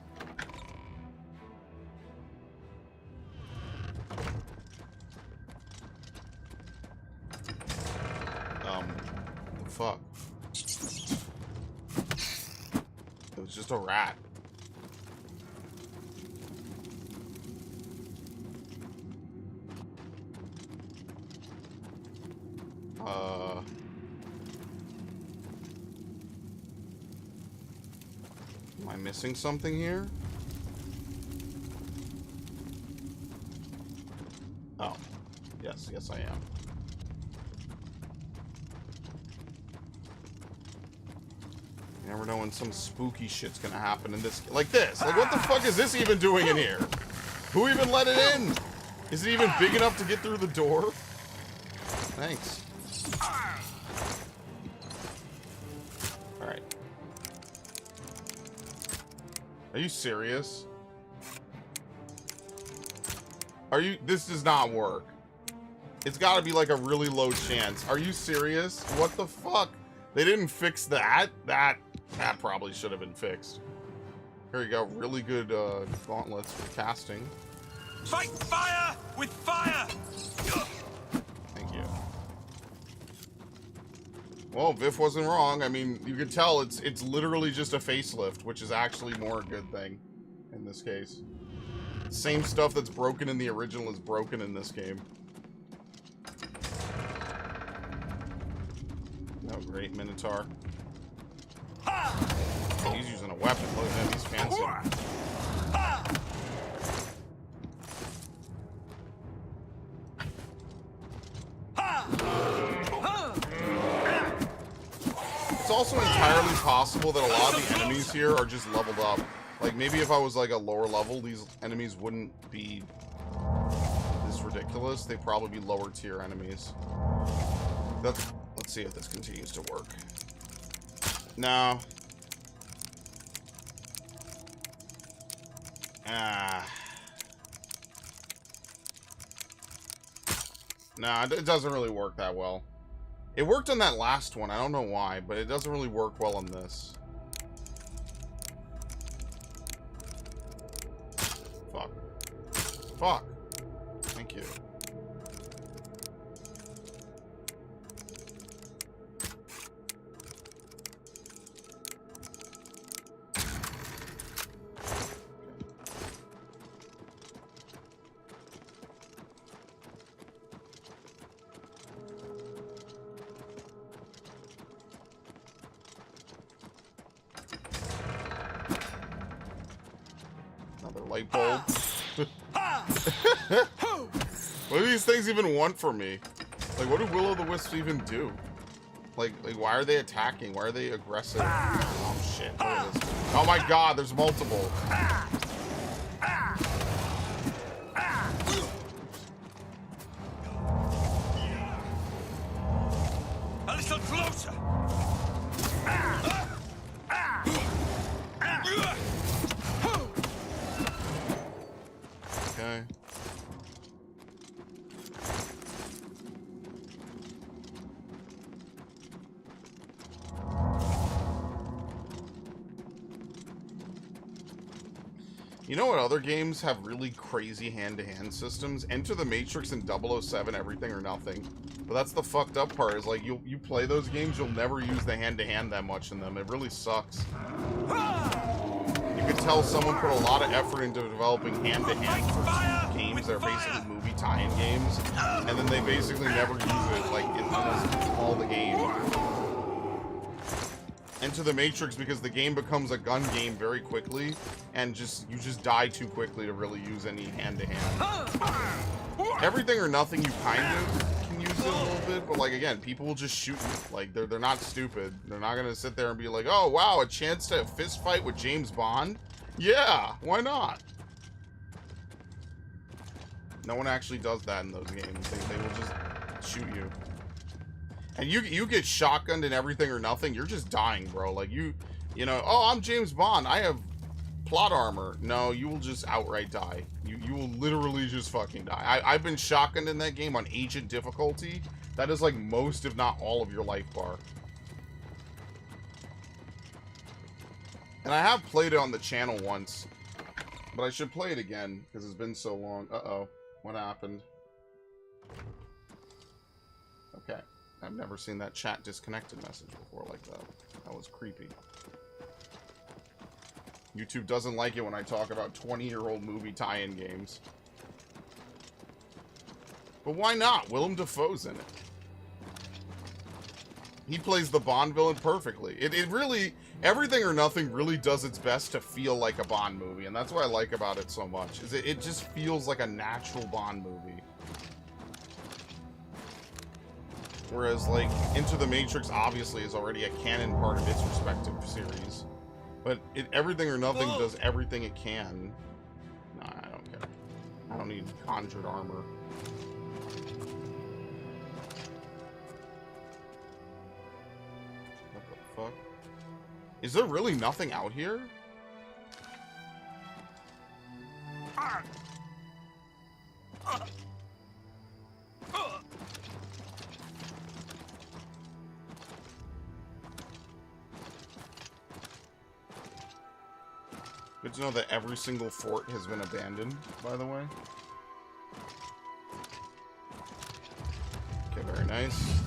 Fuck. It was just a rat. Am I missing something here? Oh. Yes, I am. You never know when some spooky shit's gonna happen in this. Like this. Like, what the fuck is this even doing in here? Who even let it in? Is it even big enough to get through the door? Thanks. Alright. Are you serious? This does not work. It's gotta be like a really low chance. Are you serious? What the fuck? They didn't fix that. That probably should have been fixed. Here you go. Really good gauntlets for casting. Fight fire with fire! Thank you. Well, Viff wasn't wrong. I mean, you can tell it's literally just a facelift, which is actually more a good thing in this case. Same stuff that's broken in the original is broken in this game. Oh, great Minotaur. Oh, he's using a weapon. Look at him, he's fancy. It's also entirely possible that a lot of the enemies here are just leveled up. Like, maybe if I was like a lower level, these enemies wouldn't be this ridiculous. They'd probably be lower tier enemies. Let's see if this continues to work. No. Nah, it doesn't really work that well. It worked on that last one. I don't know why, but it doesn't really work well on this. Fuck. Fuck. Thank you. Another light bulb. What do these things even want from me? Like, what do Will-O-the-Wisps even do? Like, why are they attacking? Why are they aggressive? Oh, shit. Look at this. Oh, my God. There's multiple. A little closer! Okay. You know what other games have really crazy hand-to-hand systems? Enter the Matrix and 007, Everything or Nothing. But that's the fucked up part, is like, you play those games, you'll never use the hand-to-hand that much in them. It really sucks. You could tell someone put a lot of effort into developing hand-to-hand for games that are basically movie tie-in games, and then they basically never use it, like, in almost all the game. Enter the Matrix, because the game becomes a gun game very quickly, and you just die too quickly to really use any hand-to-hand. Everything or Nothing, you kind of can use it a little bit, but like, again, people will just shoot you. Like, they're not stupid. They're not gonna sit there and be like, oh wow, a chance to fist fight with James Bond? Yeah, why not? No one actually does that in those games. They will just shoot you. And you get shotgunned in Everything or Nothing, you're just dying, bro. Like, you know, oh, I'm James Bond, I have plot armor. No, you will just outright die. You will literally just fucking die. I've been shotgunned in that game on Agent difficulty. That is like most, if not all, of your life bar. And I have played it on the channel once, but I should play it again, because it's been so long. Uh-oh. What happened? Okay. I've never seen that chat disconnected message before like that. That was creepy. YouTube doesn't like it when I talk about 20-year-old movie tie-in games. But why not? Willem Dafoe's in it. He plays the Bond villain perfectly. It really... Everything or Nothing really does its best to feel like a Bond movie, and that's what I like about it so much, is it just feels like a natural Bond movie. Whereas, like, Into the Matrix obviously is already a canon part of its respective series. But Everything or Nothing does everything it can. Nah, I don't care. I don't need conjured armor. What the fuck? Is there really nothing out here? Good to know that every single fort has been abandoned, by the way. Okay, very nice.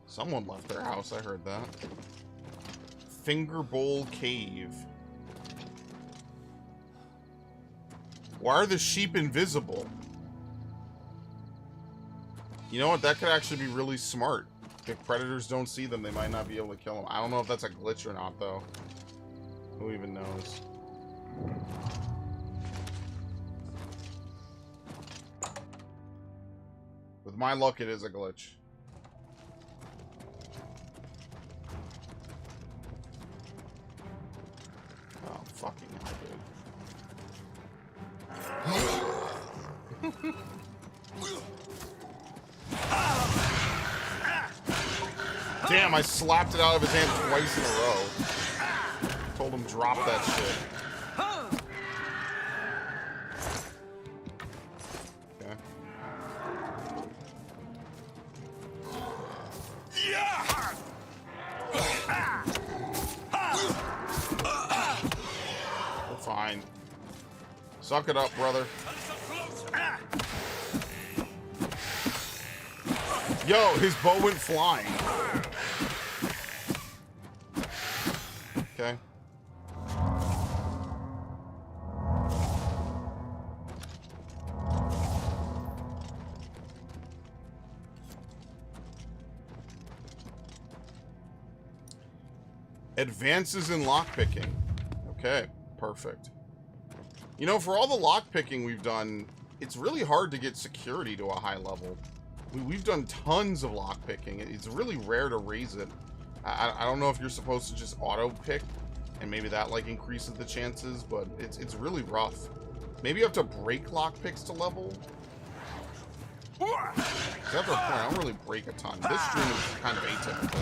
Someone left their house, I heard that. Finger Bowl Cave. Why are the sheep invisible? You know what? That could actually be really smart. If predators don't see them, they might not be able to kill them. I don't know if that's a glitch or not, though. Who even knows? With my luck, it is a glitch. Oh, fucking hell, dude. Damn, I slapped it out of his hand twice in a row. Told him drop that shit. Okay. We're fine. Suck it up, brother. Yo, his bow went flying. Okay. Advances in lockpicking. Okay, perfect. You know, for all the lockpicking we've done, it's really hard to get security to a high level. We've done tons of lockpicking. It's really rare to raise it. I don't know if you're supposed to just auto-pick, and maybe that, like, increases the chances, but it's really rough. Maybe you have to break lockpicks to level. 'Cause after a point, I don't really break a ton. This stream is kind of atypical.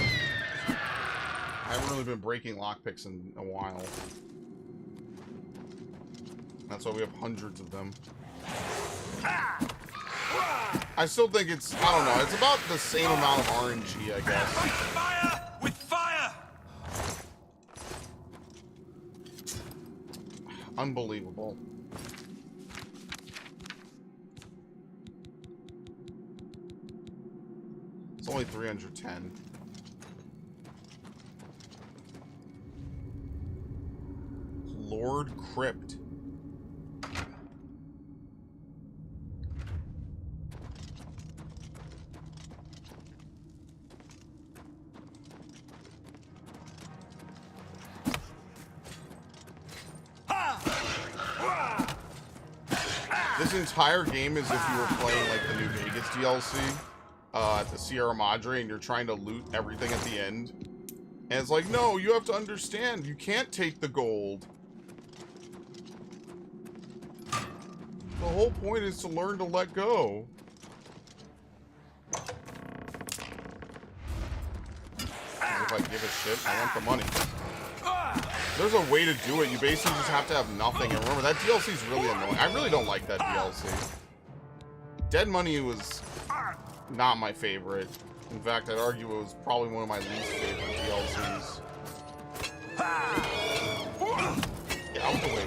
I haven't really been breaking lockpicks in a while. That's why we have hundreds of them. I still think it's, I don't know, it's about the same amount of RNG, I guess. Fire with fire! Unbelievable. It's only 310. Lord Crypt. This entire game is if you were playing like the New Vegas DLC at the Sierra Madre and you're trying to loot everything at the end. And it's like, no, you have to understand, you can't take the gold. The whole point is to learn to let go. As if I give a shit, I want the money. There's a way to do it. You basically just have to have nothing. And remember, that DLC is really annoying. I really don't like that DLC. Dead Money was not my favorite. In fact, I'd argue it was probably one of my least favorite DLCs. Get out the way.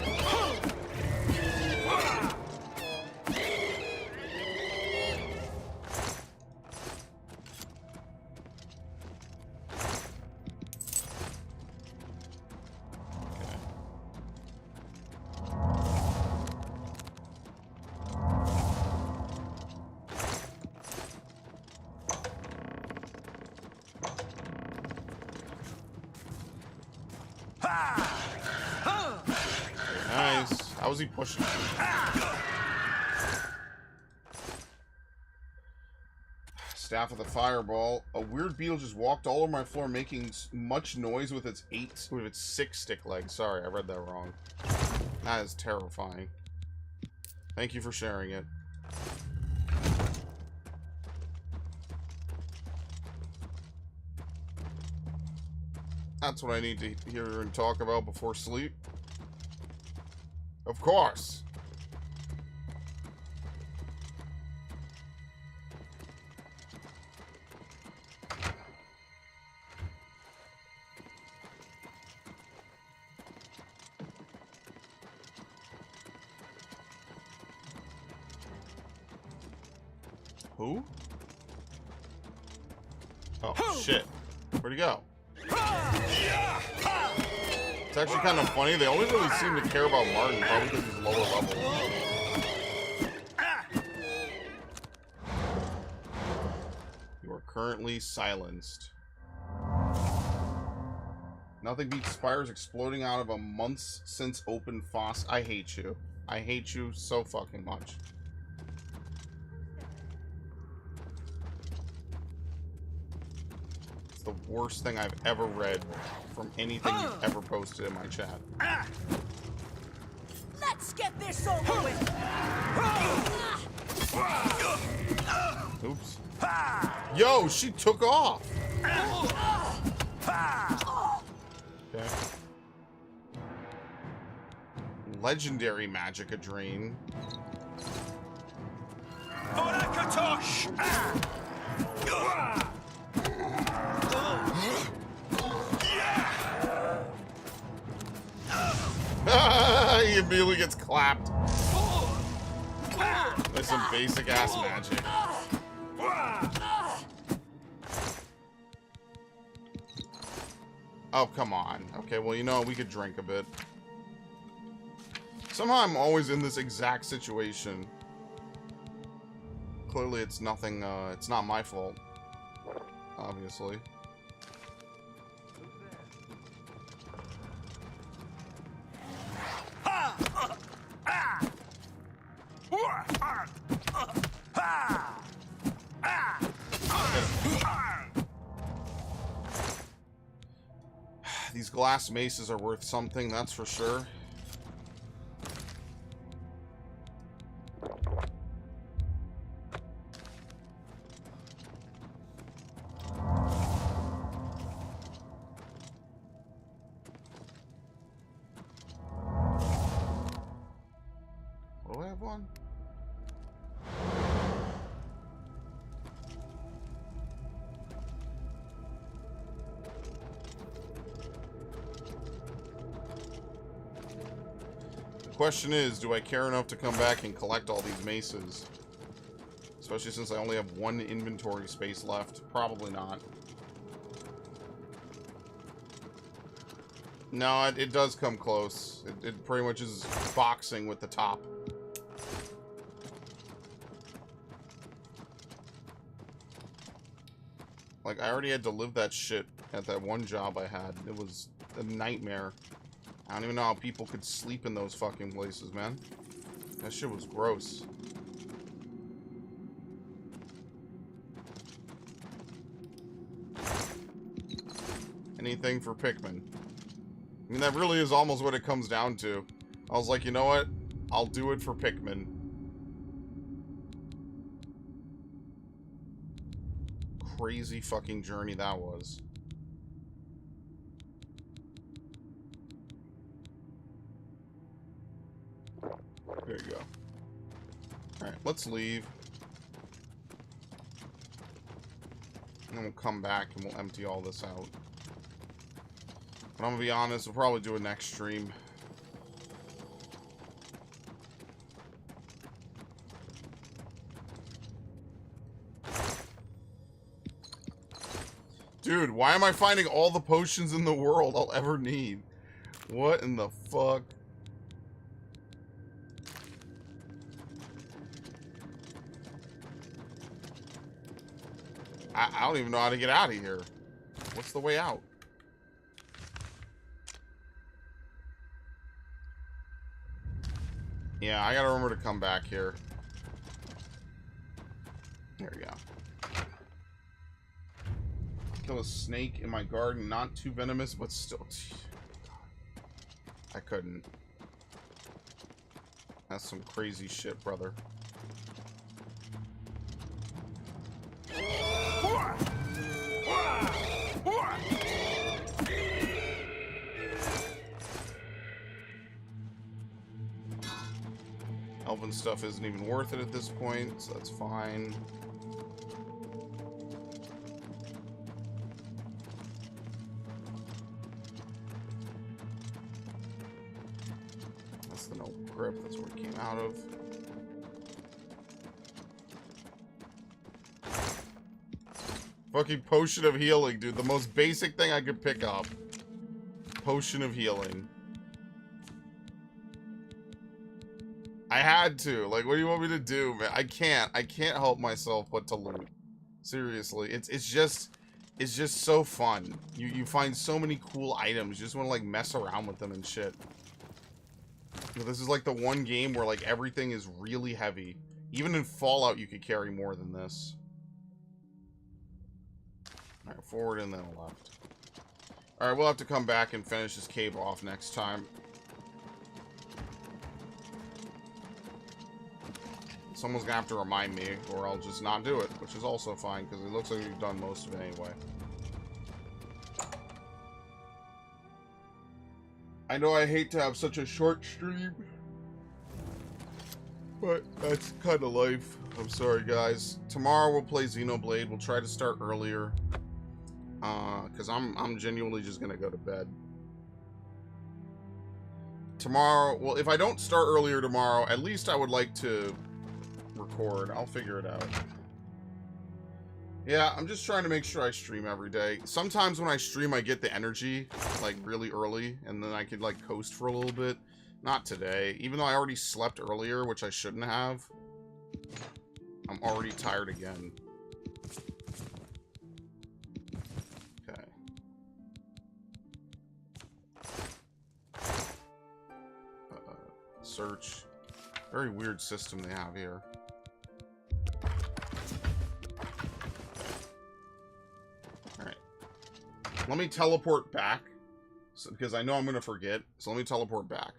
Nice. How was he pushing? Staff of the Fireball. A weird beetle just walked all over my floor, making much noise with its 6 stick legs. Sorry, I read that wrong. That is terrifying. Thank you for sharing it. That's what I need to hear and talk about before sleep. Of course. Who? Oh, shit. Where'd he go? It's actually kind of funny. They only really seem to care about Martin, probably because he's lower level. You are currently silenced. Nothing beats spires exploding out of a months since open foss. I hate you. I hate you so fucking much. It's the worst thing I've ever read from anything you've ever posted in my chat. Let's get this over with. Oops. Yo, she took off. Okay. Legendary Magica Drain. He immediately gets clapped. There's some basic ass magic. Oh, come on. Okay, well, you know, we could drink a bit. Somehow I'm always in this exact situation. Clearly it's nothing, it's not my fault. Obviously. These glass maces are worth something, that's for sure. Do I have one? The question is, do I care enough to come back and collect all these maces? Especially since I only have one inventory space left. Probably not. No, it does come close. It pretty much is boxing with the top. Like, I already had to live that shit at that one job I had. It was a nightmare. I don't even know how people could sleep in those fucking places, man. That shit was gross. Anything for Pikmin. I mean, that really is almost what it comes down to. I was like, you know what? I'll do it for Pikmin. Crazy fucking journey that was. There you go. Alright, let's leave. And then we'll come back and we'll empty all this out. But I'm gonna be honest, we'll probably do a next stream. Dude, why am I finding all the potions in the world I'll ever need? What in the fuck? I don't even know how to get out of here. What's the way out? Yeah, I gotta remember to come back here. There we go. Kill a snake in my garden. Not too venomous, but still. I couldn't. That's some crazy shit, brother. Elven stuff isn't even worth it at this point, so that's fine. That's the no grip, that's where it came out of. Fucking potion of healing, dude. The most basic thing I could pick up. Potion of healing. I had to. Like, what do you want me to do, man? I can't help myself but to loot. Seriously. It's just so fun. You find so many cool items. You just want to, like, mess around with them and shit. You know, this is, like, the one game where, like, everything is really heavy. Even in Fallout, you could carry more than this. Alright, forward and then left. Alright, we'll have to come back and finish this cave off next time. Someone's gonna have to remind me, or I'll just not do it, which is also fine, because it looks like we've done most of it anyway. I know I hate to have such a short stream, but that's kind of life. I'm sorry, guys. Tomorrow we'll play Xenoblade. We'll try to start earlier. Because I'm genuinely just going to go to bed. Tomorrow, well, if I don't start earlier tomorrow, at least I would like to record. I'll figure it out. Yeah, I'm just trying to make sure I stream every day. Sometimes when I stream, I get the energy, like, really early, and then I could, like, coast for a little bit. Not today. Even though I already slept earlier, which I shouldn't have. I'm already tired again. Okay. Search. Very weird system they have here. Alright. Let me teleport back. Because I know I'm going to forget. So let me teleport back.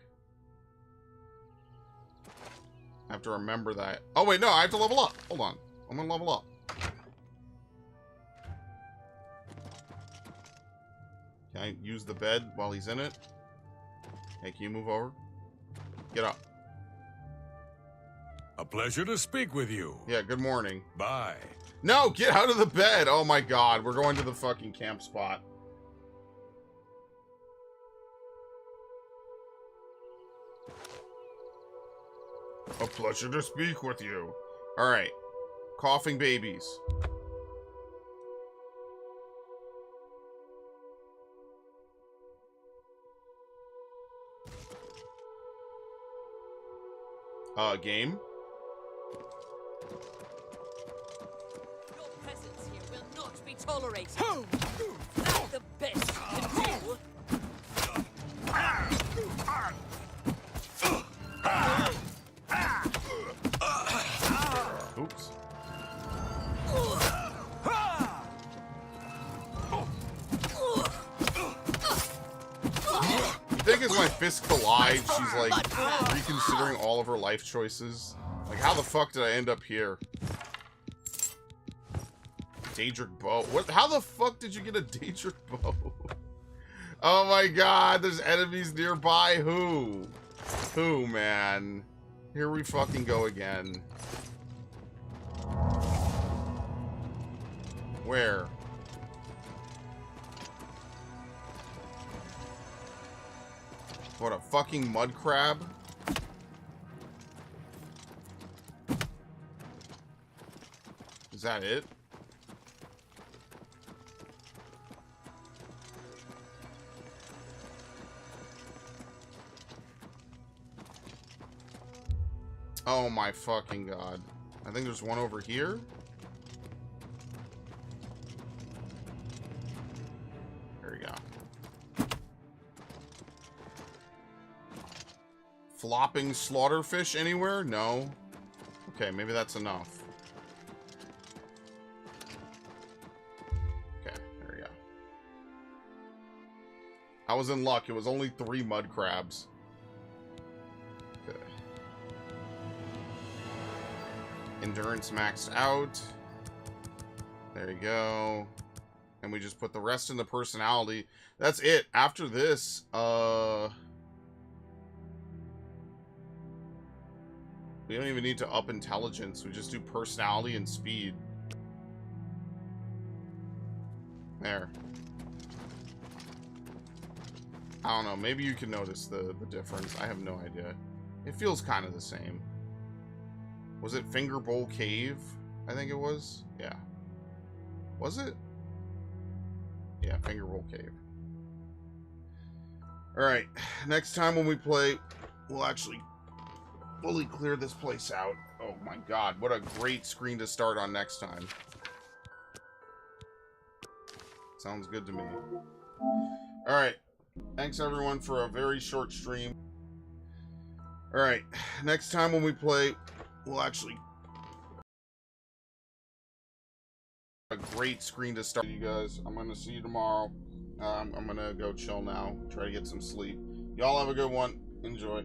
I have to remember that. Oh, wait, no, I have to level up. Hold on. I'm going to level up. Can I use the bed while he's in it? Hey, can you move over? Get up. A pleasure to speak with you. Yeah, good morning. Bye. No, get out of the bed. Oh, my God. We're going to the fucking camp spot. A pleasure to speak with you. Alright. Coughing babies. Game? Your presence here will not be tolerated. That's the best you can do. Oops. You think as my fists collide, she's like reconsidering all of her life choices? Like, how the fuck did I end up here? Daedric bow. What? How the fuck did you get a Daedric bow? Oh my God, there's enemies nearby. Who? Who, man? Here we fucking go again. Where? What, a fucking mud crab? Is that it? Oh my fucking God. I think there's one over here. There we go. Flopping slaughterfish anywhere? No. Okay, maybe that's enough. Okay, there we go. I was in luck. It was only 3 mud crabs. Okay. Endurance maxed out. There you go. And we just put the rest in the personality. That's it. After this, we don't even need to up intelligence. We just do personality and speed. There. I don't know. Maybe you can notice the difference. I have no idea. It feels kind of the same. Was it Finger Bowl Cave? I think it was. Yeah. Was it? Yeah, Fingerhole Cave. Alright, next time when we play, we'll actually fully clear this place out. Oh my god, what a great screen to start on next time. Sounds good to me. Alright, thanks everyone for a very short stream. Alright, next time when we play, we'll actually... a great screen to start, you guys. I'm gonna see you tomorrow. I'm gonna go chill now, try to get some sleep. Y'all have a good one. Enjoy.